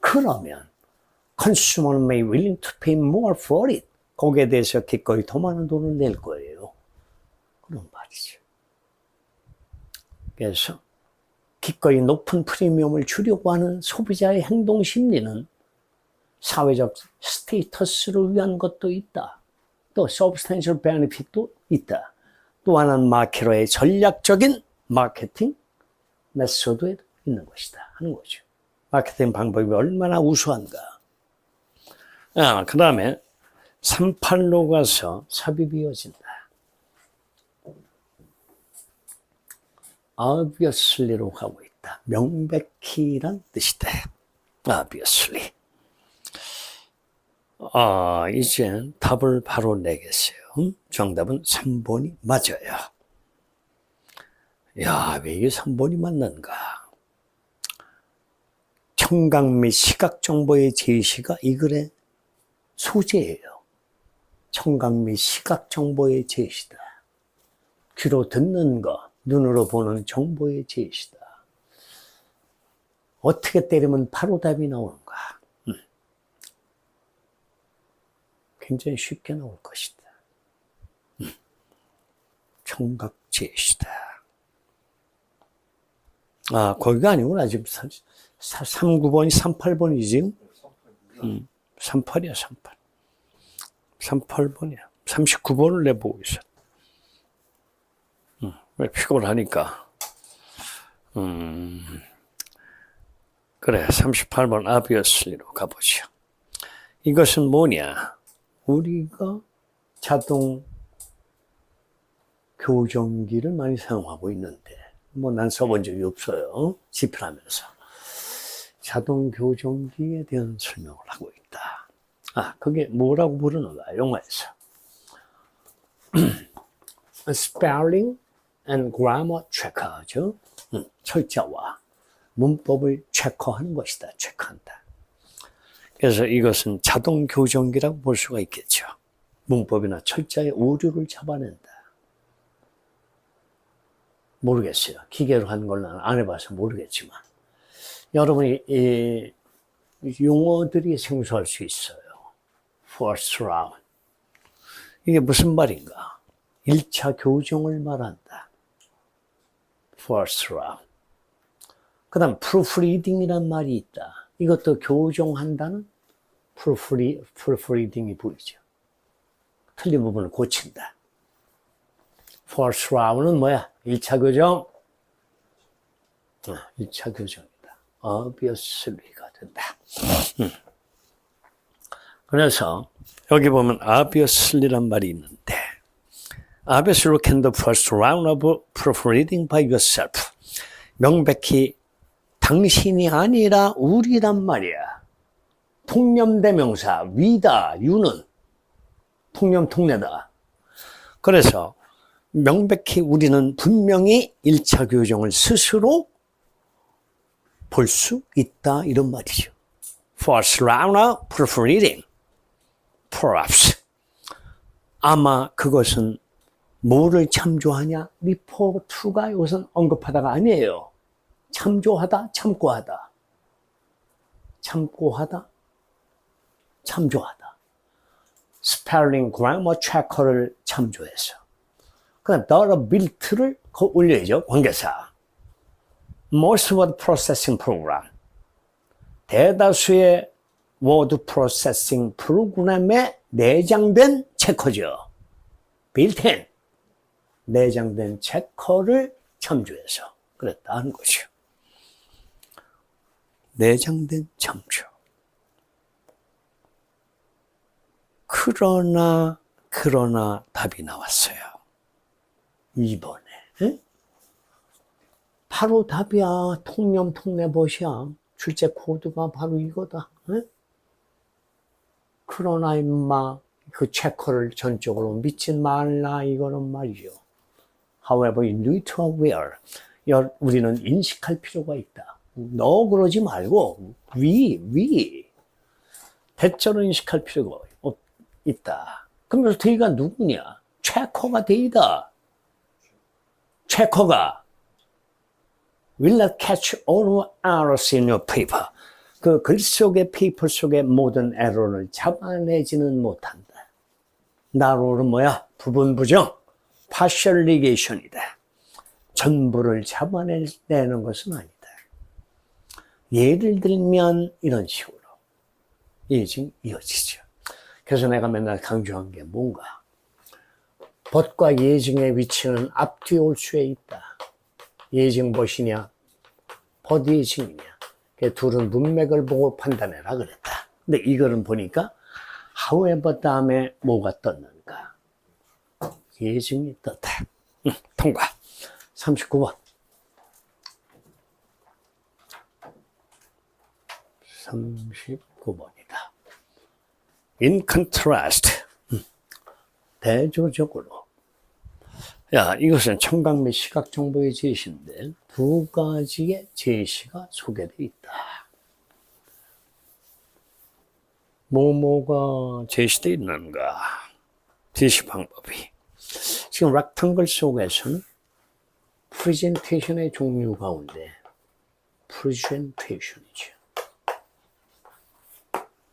그러면 consumer may willing to pay more for it. 거기에 대해서 기꺼이 더 많은 돈을 낼 거예요. 그런 말이죠. 그래서 기꺼이 높은 프리미엄을 주려고 하는 소비자의 행동 심리는 사회적 스테이터스를 위한 것도 있다. 또 substantial benefit도 있다. 또 하나는 마케터의 전략적인 마케팅 메소드에 있는 것이다 하는 거죠. 마케팅 방법이 얼마나 우수한가. 그 다음에 38로 가서 삽입이 이어진다. obviously로 가고 있다. 명백히란 뜻이다. obviously. 이제 답을 바로 내겠어요. 정답은 3번이 맞아요. 야, 왜 이게 3번이 맞는가? 청각 및 시각 정보의 제시가 이 글의 소재예요. 청각 및 시각 정보의 제시다. 귀로 듣는 것, 눈으로 보는 정보의 제시다. 어떻게 때리면 바로 답이 나오는가? 굉장히 쉽게 나올 것이다. 청각 제시다. 거기가 아니구나. 지금 39번이 38번이지? 38이야, 38. 38번이야. 39번을 내보고 있어. 왜 피곤하니까. 그래, 38번 obviously로 가보죠. 이것은 뭐냐? 우리가 자동 교정기를 많이 사용하고 있는데, 난 써본 적이 없어요. 집필하면서. 자동 교정기에 대한 설명을 하고 있다. 그게 뭐라고 부르는가? 영어에서. Spelling and grammar checker죠. 철자와 문법을 체크하는 것이다. 체크한다. 그래서 이것은 자동 교정기라고 볼 수가 있겠죠. 문법이나 철자의 오류를 잡아낸다. 모르겠어요. 기계로 하는 걸 나는 안 해봐서 모르겠지만 여러분이 이 용어들이 생소할 수 있어요. First round. 이게 무슨 말인가? 1차 교정을 말한다. First round. 그 다음 proofreading이란 말이 있다. 이것도 교정한다는 proofreading이 보이죠. 틀린 부분을 고친다. First round은 뭐야? 1차 교정. 1차 교정이다. obviously가 된다. 그래서 여기 보면 obviously란 말이 있는데 obviously can the first round of proofreading by yourself. 명백히 당신이 아니라 우리란 말이야. 통념대명사 위다, 유는 통념 통례다. 그래서 명백히 우리는 분명히 1차 교정을 스스로 볼 수 있다 이런 말이죠. First round of proofreading. Perhaps. 아마 그것은 뭐를 참조하냐? 리포트가 이것은 언급하다가 아니에요. 참조하다, 참고하다. 참고하다, 참조하다. 스펠링 그래머 체커를 참조해서. 그 다음 the ability를 올려야죠. 관계사. Most word processing program. 대다수의 word processing 프로그램에 내장된 체커죠. built-in. 내장된 체커를 참조해서 그랬다 하는 거죠. 내장된 참조. 그러나 답이 나왔어요. 2번에. 바로 답이야. 통념 통내벗이야. 출제 코드가 바로 이거다. 에? 그러나 임마 그 체커를 전적으로 믿지 말라 이거는 말이죠. However, you need to aware. 우리는 인식할 필요가 있다. 너 그러지 말고 we 대절을 인식할 필요가 있다. 그러면서 데이가 누구냐? 체커가 데이다. 체커가 will not catch all errors in your paper. 그 글 속의 페이퍼 속의 모든 에러를 잡아내지는 못한다. 나로는 뭐야? 부분 부정, partial negation이다. 전부를 잡아내는 것은 아니다. 예를 들면 이런 식으로 예증 이어지죠. 그래서 내가 맨날 강조한 게 뭔가 벗과 예증의 위치는 앞뒤 올수에 있다. 예증 벗이냐 벗 예증이냐, 그 둘은 문맥을 보고 판단해라 그랬다. 근데 이거는 보니까 however 다음에 뭐가 떴는가? 예증이 떴다. 통과. 39번. 39번이다. In contrast. 대조적으로. 야, 이것은 청각 및 시각 정보의 제시인데 두 가지의 제시가 소개되어 있다. 뭐가 제시되어 있는가? 제시 방법이. 지금 렉탱글 속에서는 프레젠테이션의 종류 가운데 프레젠테이션이죠.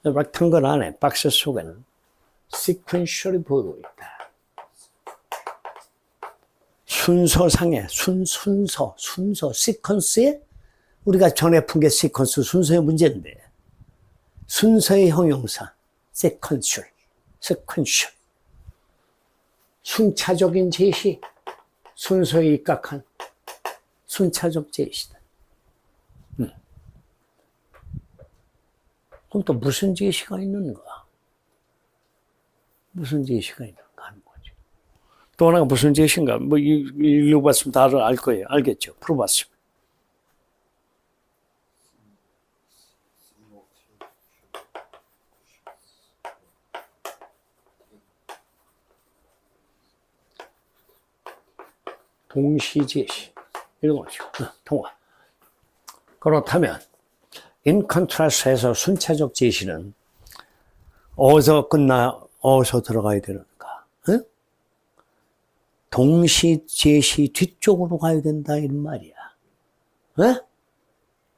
렉탱글 안에 박스 속에는 시퀀셜이 보이고 있다. 순서상의 순서 시퀀스에 우리가 전에 푼 게 시퀀스 순서의 문제인데 순서의 형용사 sequential 순차적인 제시 순서에 입각한 순차적 제시다. 그럼 또 무슨 제시가 있는가? 무슨 제시가 있는가 하는 거죠. 또 하나가 무슨 제시인가? 뭐 읽어봤으면 다 알 거예요. 알겠죠? 풀어봤으면. 동시 제시 이런 거죠. 통화. 그렇다면 in contrast에서 순차적 제시는 어디서 어디서 들어가야 되는가? 응? 동시 제시 뒤쪽으로 가야 된다 이런 말이야. 응?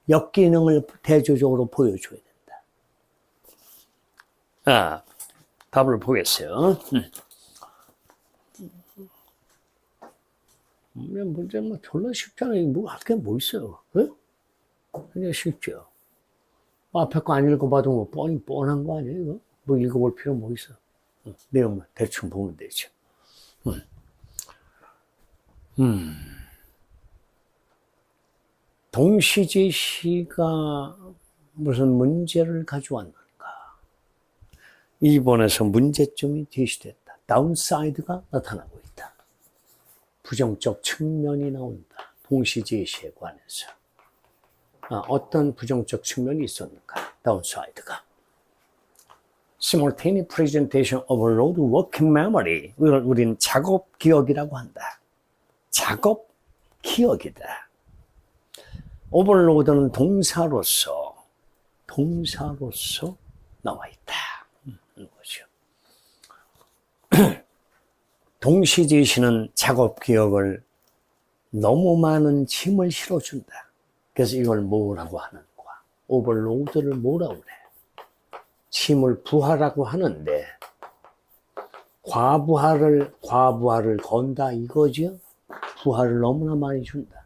역기능을 대조적으로 보여줘야 된다. 답을 보겠어요. 문제는 졸라 쉽잖아요. 뭐 할 게 뭐 있어요? 응? 그냥 쉽죠. 앞에 거 안 읽어봐도 뭐 뻔한 거 아니에요, 이거? 뭐 읽어볼 필요 뭐 있어? 내용만 대충 보면 되죠. 동시제시가 무슨 문제를 가져왔는가? 2번에서 문제점이 제시됐다. 다운사이드가 나타나고 있다. 부정적 측면이 나온다. 동시제시에 관해서. 어떤 부정적 측면이 있었는가? 다운사이드가. Simultaneous presentation overload working memory. 우리는 작업 기억이라고 한다. 작업 기억이다. 오버로드는 동사로서 나와 있다. 거죠. 동시제시는 작업 기억을 너무 많은 짐을 실어준다. 그래서 이걸 뭐라고 하는 거야? 오버로드를 뭐라고 그래? 짐을 부하라고 하는데 과부하를 건다 이거죠? 부하를 너무나 많이 준다.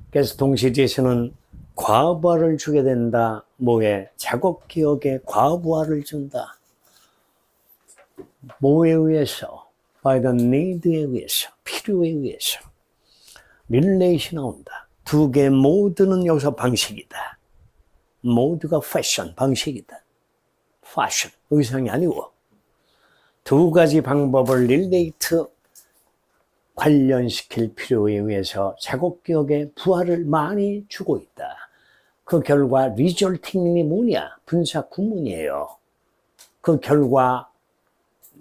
그래서 동시제시는 과부하를 주게 된다. 뭐에? 작업 기억에 과부하를 준다. 뭐에 의해서? By the need에 의해서, 필요에 의해서. 릴레이시 나온다. 두 개의 모드는 여기서 방식이다. 모드가 패션, 방식이다. 패션, 의상이 아니고 두 가지 방법을 릴레이트 관련시킬 필요에 의해서 작업기억에 부하를 많이 주고 있다. 그 결과 resulting이 뭐냐? 분사 구문이에요. 그 결과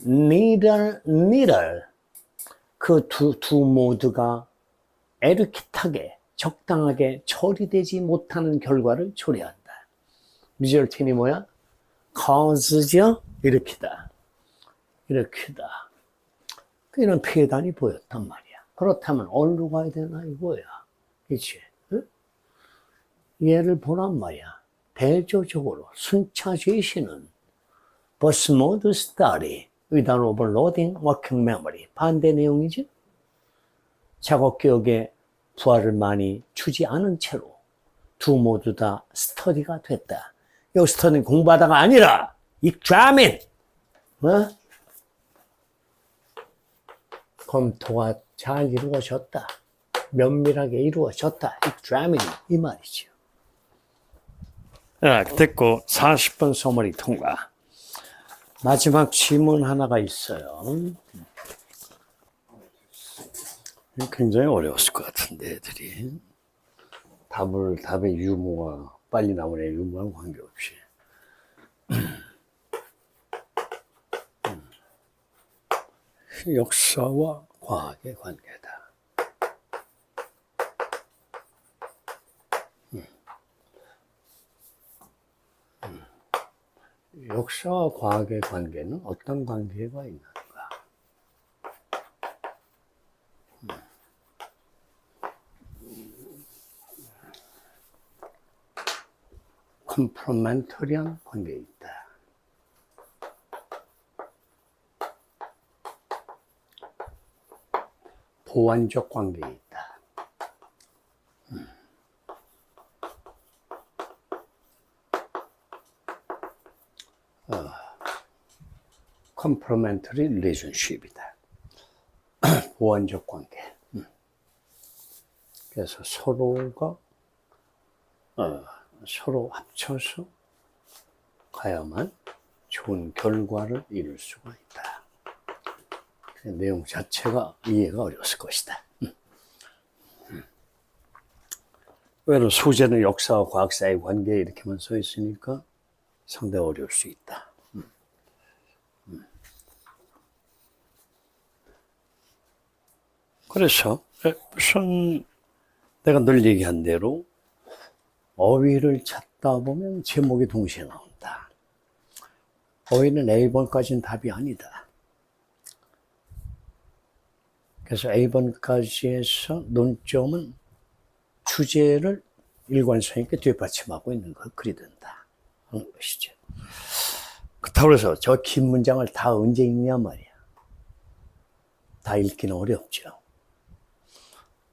neither 그 두 모두가 에르킷하게 적당하게 처리되지 못하는 결과를 초래한다. resulting이 뭐야? cause죠? 일으키다. 이런 폐단이 보였단 말이야. 그렇다면 어디로 가야 되나 이거야. 그치? 응? 얘를 보란 말이야. 대조적으로 순차 제시는 bus mode study without overloading working memory. 반대 내용이지? 작업 기억에 부하를 많이 주지 않은 채로 두 모두 다 스터디가 됐다. 이 스터디는 공부하다가 아니라 examine. 어? 검토가 잘 이루어졌다. 면밀하게 이루어졌다. examine 이 말이죠. 됐고 40번 서머리 통과. 마지막 질문 하나가 있어요. 굉장히 어려웠을 것 같은데 애들이 답의 유무가 빨리 나오네. 유무랑 관계없이. 역사와 과학의 관계다. 역사와 과학의 관계는 어떤 관계가 있는가? 컴플리멘터리한 관계에 있다. 보완적 관계에 있다. complementary relationship이다. 보완적 관계. 그래서 서로가 서로 합쳐서 가야만 좋은 결과를 이룰 수가 있다. 내용 자체가 이해가 어려웠을 것이다. 왜냐하면 소재는 역사와 과학 사이의 관계 이렇게만 써 있으니까 상당히 어려울 수 있다. 그래서 우선 내가 늘 얘기한 대로 어휘를 찾다 보면 제목이 동시에 나온다. 어휘는 A번까지는 답이 아니다. 그래서 A번까지에서 논점은 주제를 일관성 있게 뒷받침하고 있는 걸 그리 된다 하는 것이죠. 그렇다고 해서 저 긴 문장을 다 언제 읽냐 말이야. 다 읽기는 어렵죠.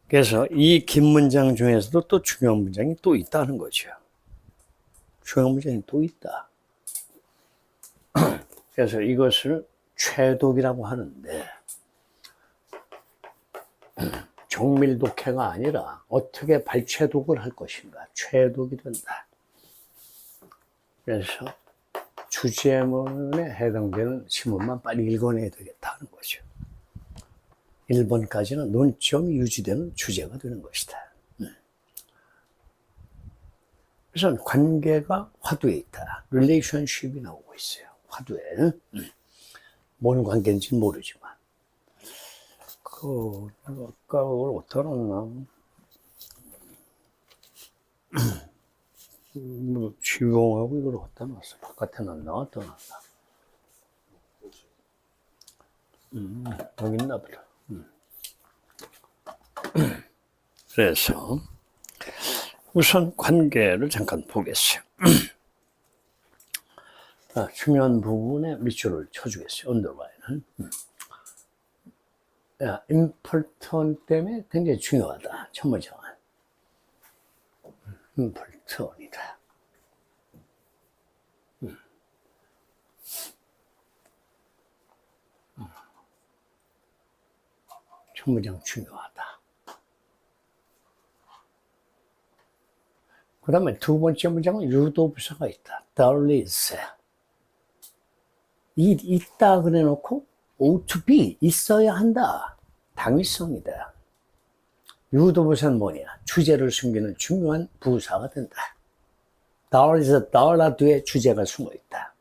그래서 이 긴 문장 중에서도 또 중요한 문장이 또 있다는 거죠. 중요한 문장이 또 있다. 그래서 이것을 최독이라고 하는데 정밀 독해가 아니라 어떻게 발췌독을 할 것인가. 최독이 된다. 그래서 주제문에 해당되는 지문만 빨리 읽어내야 되겠다는 거죠. 1번까지는 논점이 유지되는 주제가 되는 것이다. 그래서 관계가 화두에 있다. relationship이 나오고 있어요. 화두에. 뭔 관계인지는 모르지만. 아까 그걸 어디다 놨나? 지용하고 이걸 어디다 놨어? 바깥에 놨나? 어디다 놨나? 여기 있나 보다. 그래서 우선 관계를 잠깐 보겠어요. 중요한 부분에 밑줄을 쳐주겠어요. 언더라인은. 임펄턴 때문에 굉장히 중요하다. 첫 문장은. 임펄턴이다. 첫 문장 중요하다. 그 다음에 두 번째 문장은 유도부사가 있다. There is. 있다 그래 놓고 ought to be 있어야 한다. 당위성이다. 유도부사는 뭐냐? 주제를 숨기는 중요한 부사가 된다. There is a dollar 뒤에 주제가 숨어 있다.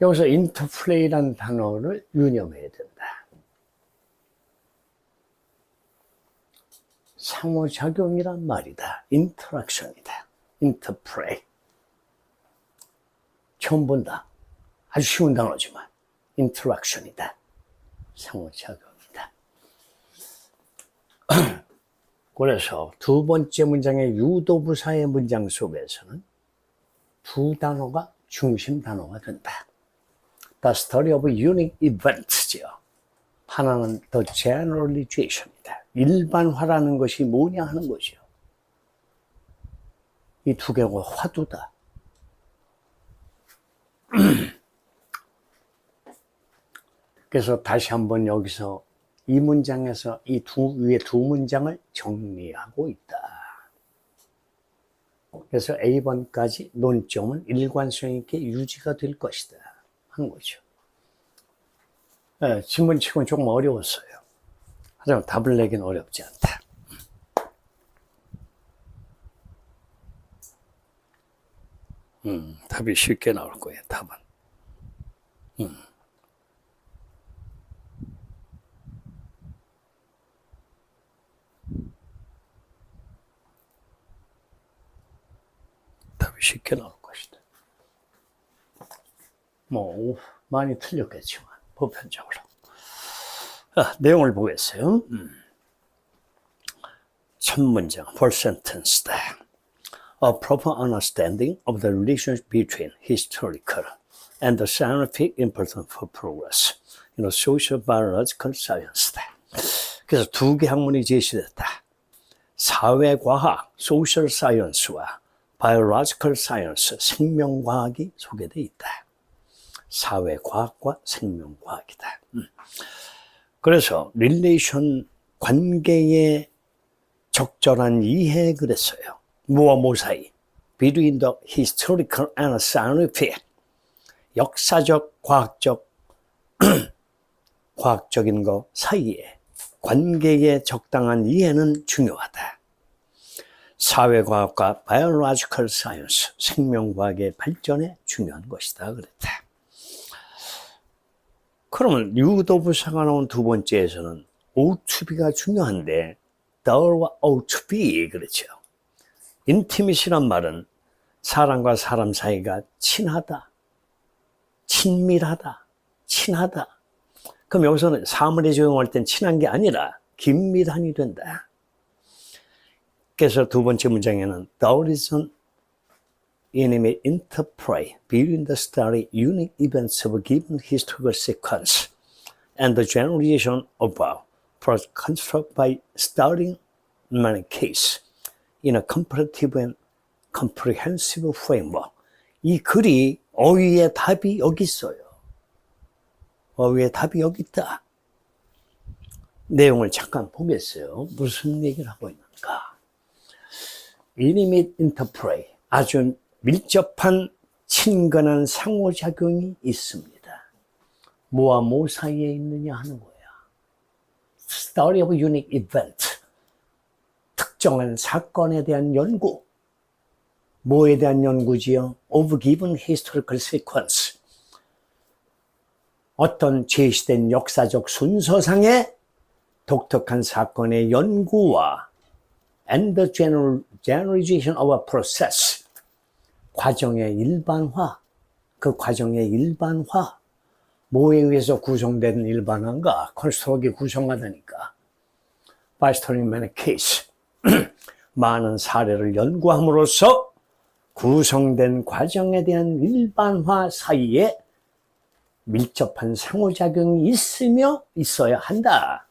여기서 interplay라는 단어를 유념해야 된다. 상호작용이란 말이다. interaction이다. interplay. 처음 본다. 아주 쉬운 단어지만 interaction이다. 상호작용이다. 그래서 두 번째 문장의 유도부사의 문장 속에서는 두 단어가 중심 단어가 된다. The story of unique events죠. 하나는 the generalization이다. 일반화라는 것이 뭐냐 하는 거죠. 이 두 개가 화두다. 그래서 다시 한번 여기서 이 문장에서 이 위에 두 문장을 정리하고 있다. 그래서 A번까지 논점은 일관성 있게 유지가 될 것이다 하는 거죠. 네, 지문치고는 조금 어려웠어요. 하지만 답을 내기는 어렵지 않다. 답이 쉽게 나올 거예요, 답은. 답이 쉽게 나올 것이다. 뭐, 많이 틀렸겠지만, 보편적으로. 내용을 보겠어요. 첫 문장, first sentence다. A proper understanding of the relationship between historical and the scientific importance for progress in a social biological science다. 그래서 두 개 학문이 제시됐다. 사회과학, social science와 biological science, 생명과학이 소개되어 있다. 사회과학과 생명과학이다. 그래서 relation, 관계의 적절한 이해 그랬어요. 무와 무 사이, between the historical and scientific, 역사적, 과학적인 것 사이에 관계의 적당한 이해는 중요하다. 사회과학과 biological science, 생명과학의 발전에 중요한 것이다 그랬다. 그러면 유도부사가 나온 두 번째에서는 ought to be가 중요한데 there와 ought to be 그렇죠. intimacy란 말은 사람과 사람 사이가 친하다, 친밀하다, 친하다. 그럼 여기서는 사물에 적용할 땐 친한 게 아니라 긴밀한이 된다. 그래서 두 번째 문장에는 there is an intimate interplay between the story unique events of a given historical sequence and the generalization above, constructed by studying many cases in a comparative and comprehensive framework. 이 글이 어휘의 답이 여기 있어요. 어휘의 답이 여기 있다. 내용을 잠깐 보겠어요. 무슨 얘기를 하고 있는가? intimate interplay, 아주 밀접한 친근한 상호작용이 있습니다. 뭐와 뭐 사이에 있느냐 하는 거야. Story of unique event, 특정한 사건에 대한 연구. 뭐에 대한 연구지요? Of given historical sequence, 어떤 제시된 역사적 순서상의 독특한 사건의 연구와 and the generalization of a process, 과정의 일반화, 그 과정의 일반화, 뭐에 의해서 구성된 일반화인가? 콘스트럭이 구성하다니까. By studying many cases, 많은 사례를 연구함으로써 구성된 과정에 대한 일반화 사이에 밀접한 상호작용이 있으며 있어야 한다.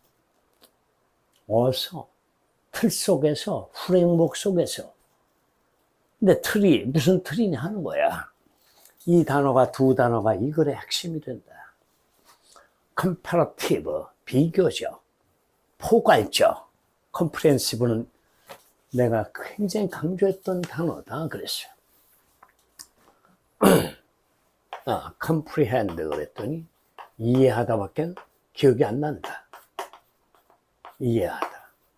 어서 틀 속에서, 프레임워크 속에서. 근데 틀이 무슨 틀이냐 하는 거야. 이 단어가, 두 단어가 이 글의 핵심이 된다. comparative, 비교적, 포괄적, comprehensive는 내가 굉장히 강조했던 단어다 그랬어요. comprehend 그랬더니 이해하다밖에 기억이 안 난다. 이해하다.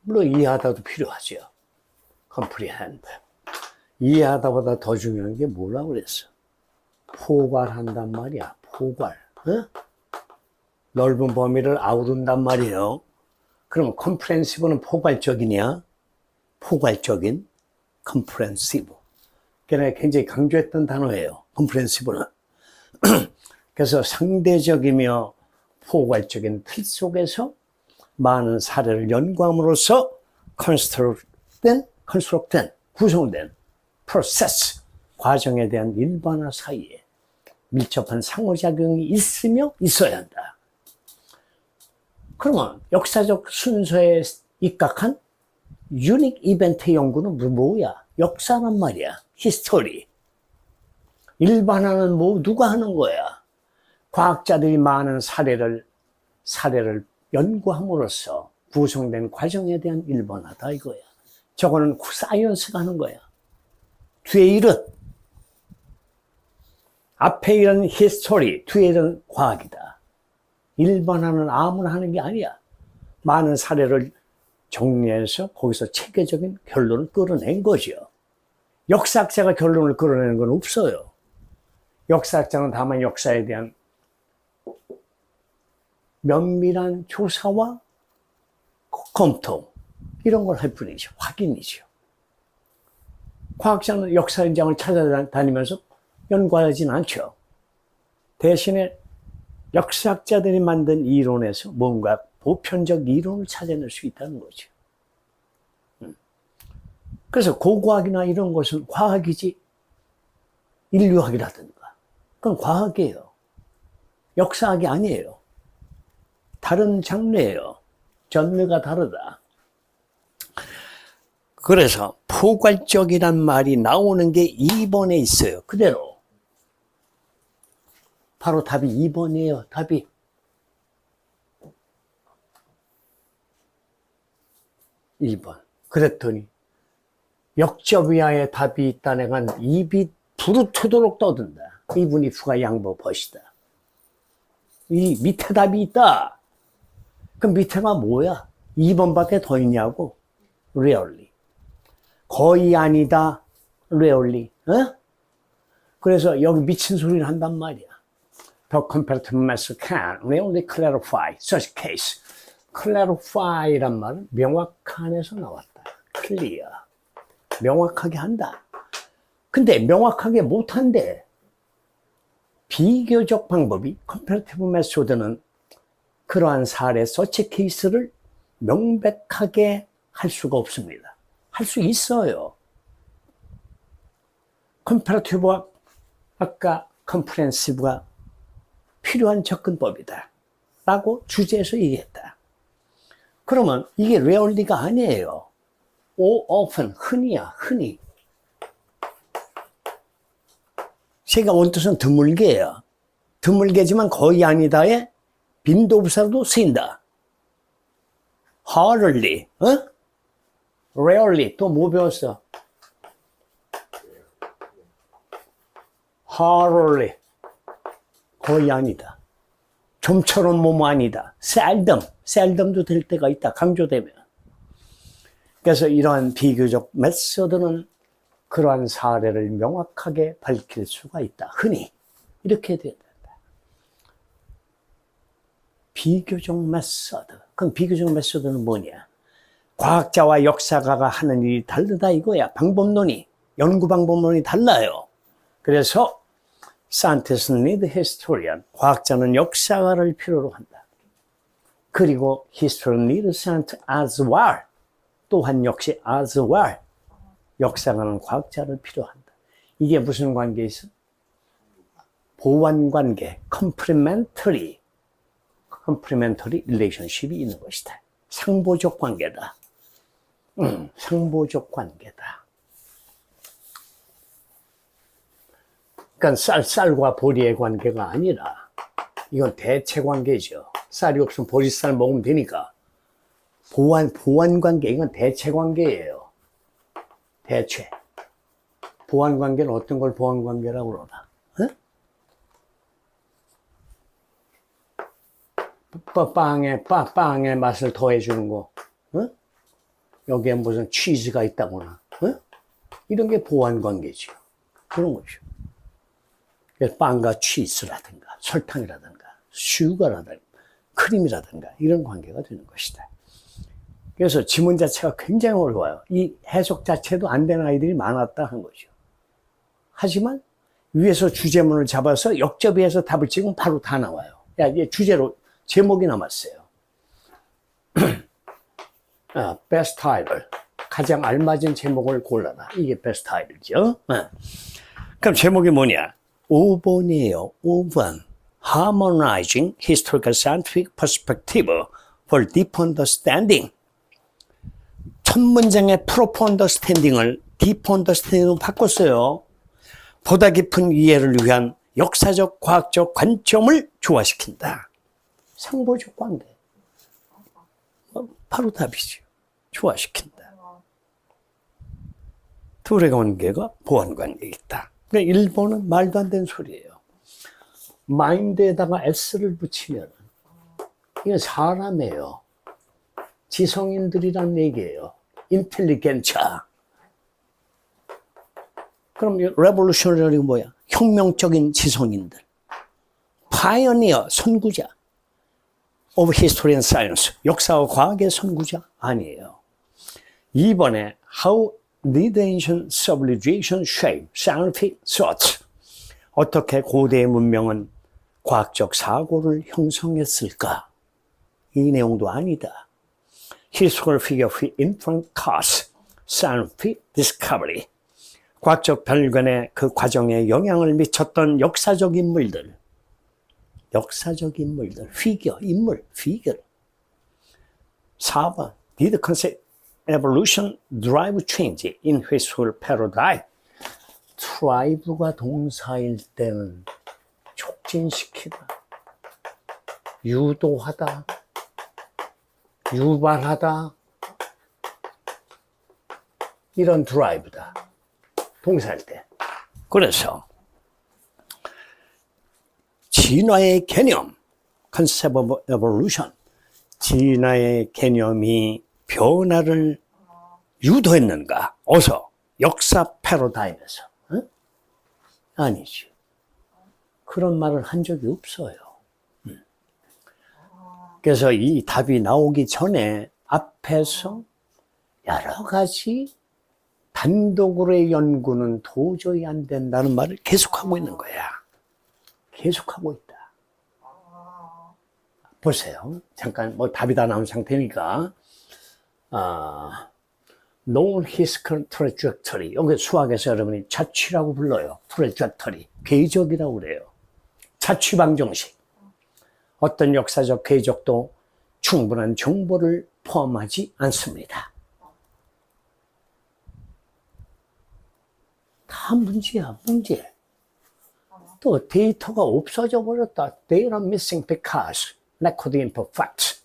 물론 이해하다도 필요하죠. comprehend. 이해하다보다 더 중요한 게 뭐라고 그랬어? 포괄한단 말이야. 포괄. 어? 넓은 범위를 아우른단 말이에요. 그럼 comprehensive는 포괄적이냐? 포괄적인 comprehensive. 걔네 굉장히 강조했던 단어예요. comprehensive는. 그래서 상대적이며 포괄적인 틀 속에서 많은 사례를 연구함으로써 construct된, 구성된 process, 과정에 대한 일반화 사이에 밀접한 상호작용이 있으며 있어야 한다. 그러면 역사적 순서에 입각한 유닉 이벤트 연구는 뭐야? 역사란 말이야. 히스토리. 일반화는 누가 하는 거야? 과학자들이 많은 사례를 연구함으로써 구성된 과정에 대한 일반화다 이거야. 저거는 사이언스가 하는 거야. 뒤에 일은, 앞에 일은 히스토리, 뒤에 일은 과학이다. 일반화는 아무나 하는 게 아니야. 많은 사례를 정리해서 거기서 체계적인 결론을 끌어낸 거죠. 역사학자가 결론을 끌어내는 건 없어요. 역사학자는 다만 역사에 대한 면밀한 조사와 검토, 이런 걸 할 뿐이죠. 확인이죠. 과학자는 역사 현장을 찾아다니면서 연구하지는 않죠. 대신에 역사학자들이 만든 이론에서 뭔가 보편적 이론을 찾아낼 수 있다는 거죠. 그래서 고고학이나 이런 것은 과학이지, 인류학이라든가 그건 과학이에요. 역사학이 아니에요. 다른 장르예요. 장르가 다르다. 그래서 포괄적이란 말이 나오는 게 2번에 있어요. 그대로. 바로 답이 2번이에요. 답이. 그랬더니 역접이하에 답이 있다는 건 입이 부르트도록 떠든다. 이분이 후가 양보 벗이다. 이 밑에 답이 있다. 그럼 밑에가 뭐야? 2번밖에 더 있냐고? rarely. 거의 아니다. rarely. 어? 그래서 여기 미친 소리를 한단 말이야. The comparative method can rarely clarify such case. clarify란 말은 명확한에서 나왔다. clear. 명확하게 한다. 근데 명확하게 못한대. 비교적 방법이 comparative method는 그러한 사례 서치 케이스를 명백하게 할 수가 없습니다. 할 수 있어요. 컴퍼레이티브와 아까 컴프레hensive가 필요한 접근법이다 라고 주제에서 얘기했다. 그러면 이게 rarely가 아니에요. often, 흔히야, 흔히. 제가 원뜻은 드물게예요. 드물게지만 거의 아니다에 빈도부사도 쓰인다. hardly, 어? rarely, 또 뭐 배웠어? hardly, 거의 아니다. 좀처럼 뭐뭐 아니다. seldom도 될 때가 있다. 강조되면. 그래서 이러한 비교적 메소드는 그러한 사례를 명확하게 밝힐 수가 있다. 흔히 이렇게 된다. 비교적 메소드. 그럼 비교적 메소드는 뭐냐? 과학자와 역사가가 하는 일이 다르다 이거야. 방법론이, 연구 방법론이 달라요. 그래서 scientists need historian. 과학자는 역사가를 필요로 한다. 그리고 historian need scientist as well. 또한 역시 as well. 역사가는 과학자를 필요한다. 이게 무슨 관계에 있어? 보완관계, complementary relationship이 있는 것이다. 상보적 관계다. 상보적 관계다. 그러니까 쌀과 보리의 관계가 아니라 이건 대체 관계죠. 쌀이 없으면 보리쌀 먹으면 되니까. 보완 관계, 이건 대체 관계예요. 대체. 보완 관계는 어떤 걸 보완 관계라고 그러나? 빵에 맛을 더해주는 거. 어? 여기에 무슨 치즈가 있다거나, 어? 이런 게 보완 관계죠. 그런 거죠. 빵과 치즈라든가, 설탕이라든가, 슈가라든가, 크림이라든가, 이런 관계가 되는 것이다. 그래서 지문 자체가 굉장히 어려워요. 이 해석 자체도 안 되는 아이들이 많았다 한 거죠. 하지만 위에서 주제문을 잡아서 역접해서 답을 찍으면 바로 다 나와요. 야, 이제 주제로 제목이 남았어요. best title. 가장 알맞은 제목을 골라라. 이게 best title죠. 그럼 제목이 뭐냐? 5번이에요. 5번. Harmonizing historical scientific perspective for deep understanding. 첫 문장의 proper understanding을 deep understanding으로 바꿨어요. 보다 깊은 이해를 위한 역사적, 과학적 관점을 조화시킨다. 상보적 관계. 바로 답이죠. 조화시킨다. 둘의 관계가 보완 관계에 있다. 그러니까 1번은 말도 안 되는 소리예요. 마인드에다가 S를 붙이면 이건 사람이에요. 지성인들이란 얘기예요. 인텔리겐차. 그럼 레볼루셔너리가 뭐야? 혁명적인 지성인들. 파이어니어, 선구자. of history and science. 역사와 과학의 선구자? 아니에요. 2번에 how did ancient civilization shape scientific thought? 어떻게 고대의 문명은 과학적 사고를 형성했을까? 이 내용도 아니다. Historical figure of influence cause scientific discovery. 과학적 발견의 그 과정에 영향을 미쳤던 역사적 인물들. 피겨, 인물, 피겨. 4번, did concept evolution drive change in historical paradigm? drive가 동사일 때는 촉진시키다, 유도하다, 유발하다, 이런 drive다. 동사일 때. 그래서 진화의 개념, concept of evolution, 진화의 개념이 변화를 유도했는가? 어서 역사 패러다임에서. 응? 아니죠. 그런 말을 한 적이 없어요. 그래서 이 답이 나오기 전에 앞에서 여러 가지 단독으로의 연구는 도저히 안 된다는 말을 계속하고 있는 거야. 계속하고 있다. 보세요. 잠깐 뭐 답이 다 나온 상태니까. known historical trajectory. 여기 수학에서 여러분이 자취라고 불러요. trajectory. 궤적이라고 그래요. 자취 방정식. 어떤 역사적 궤적도 충분한 정보를 포함하지 않습니다. 다 문제야, 문제. 또 데이터가 없어져 버렸다. Data missing because record imperfect.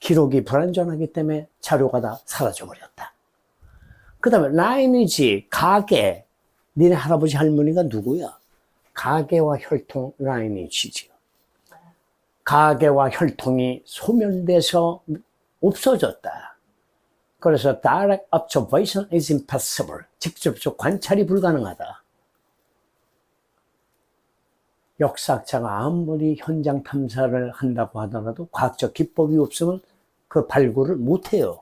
기록이 불완전하기 때문에 자료가 다 사라져 버렸다. 그 다음에 lineage, 가계. 니네 할아버지 할머니가 누구야? 가계와 혈통 lineage지요. 가계와 혈통이 소멸돼서 없어졌다. 그래서 direct observation is impossible. 직접적 관찰이 불가능하다. 역사학자가 아무리 현장 탐사를 한다고 하더라도 과학적 기법이 없으면 그 발굴을 못해요.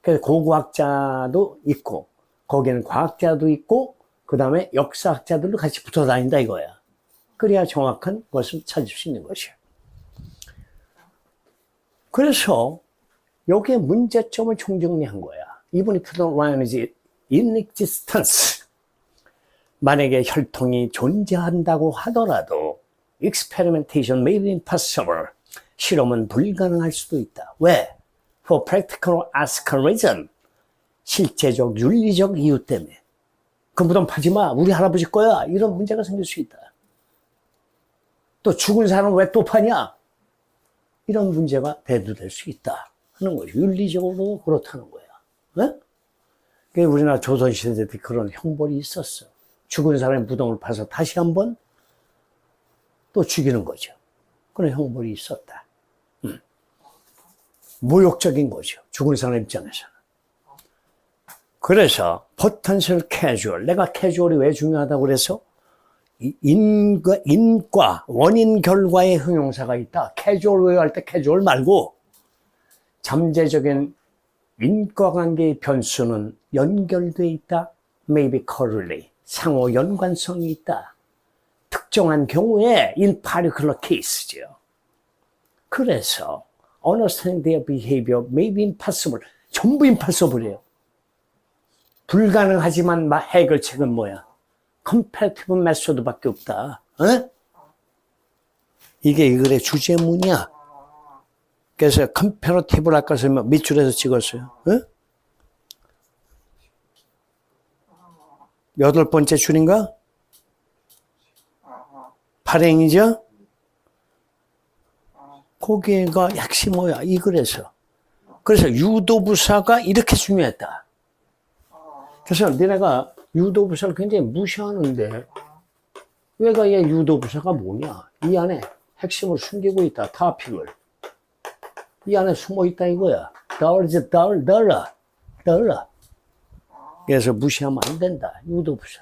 그래서 고고학자도 있고 거기에는 과학자도 있고 그 다음에 역사학자들도 같이 붙어 다닌다 이거야. 그래야 정확한 것을 찾을 수 있는 것이야. 그래서 여기에 문제점을 총정리한 거야. 이분이 표현 라이언이지 inexistence. 만약에 혈통이 존재한다고 하더라도 experimentation may be impossible. 실험은 불가능할 수도 있다. 왜? For practical ethical reason. 실제적 윤리적 이유 때문에. 그 무덤 파지 마. 우리 할아버지 거야. 이런 문제가 생길 수 있다. 또 죽은 사람은 왜 또 파냐? 이런 문제가 대두될 수 있다 하는 거죠. 윤리적으로 그렇다는 거야. 네? 그러니까 우리나라 조선시대 때 그런 형벌이 있었어. 죽은 사람의 무덤을 파서 다시 한번 또 죽이는 거죠. 그런 형벌이 있었다. 모욕적인 거죠. 죽은 사람 입장에서는. 그래서 potential casual. 내가 캐주얼이 왜 중요하다고 그래서 인과 원인 결과의 형용사가 있다. 캐주얼 할 때 캐주얼 말고 잠재적인 인과관계의 변수는 연결돼 있다. maybe correlate. 상호 연관성이 있다. 특정한 경우에 in particular case죠. 그래서 understanding their behavior may be impossible. 전부 impossible이에요. 불가능하지만 해결책은 뭐야? comparative method밖에 없다. 어? 이게 이 글의 주제문이야. 그래서 comparative를 아까 설명 밑줄에서 찍었어요. 어? 8번째 줄인가? 발행이죠? 거기가 핵심 뭐야? 이 글에서. 그래서 유도부사가 이렇게 중요했다. 그래서 니네가 유도부사를 굉장히 무시하는데 얘가 얘 유도부사가 뭐냐? 이 안에 핵심을 숨기고 있다. 타픽을. 이 안에 숨어 있다 이거야. dollar. 그래서 무시하면 안 된다. 유도부사.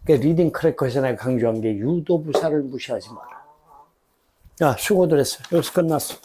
그러니까 리딩 크래커에서 내가 강조한 게 유도부사를 무시하지 마라. 야, 수고들 했어. 여기서 끝났어.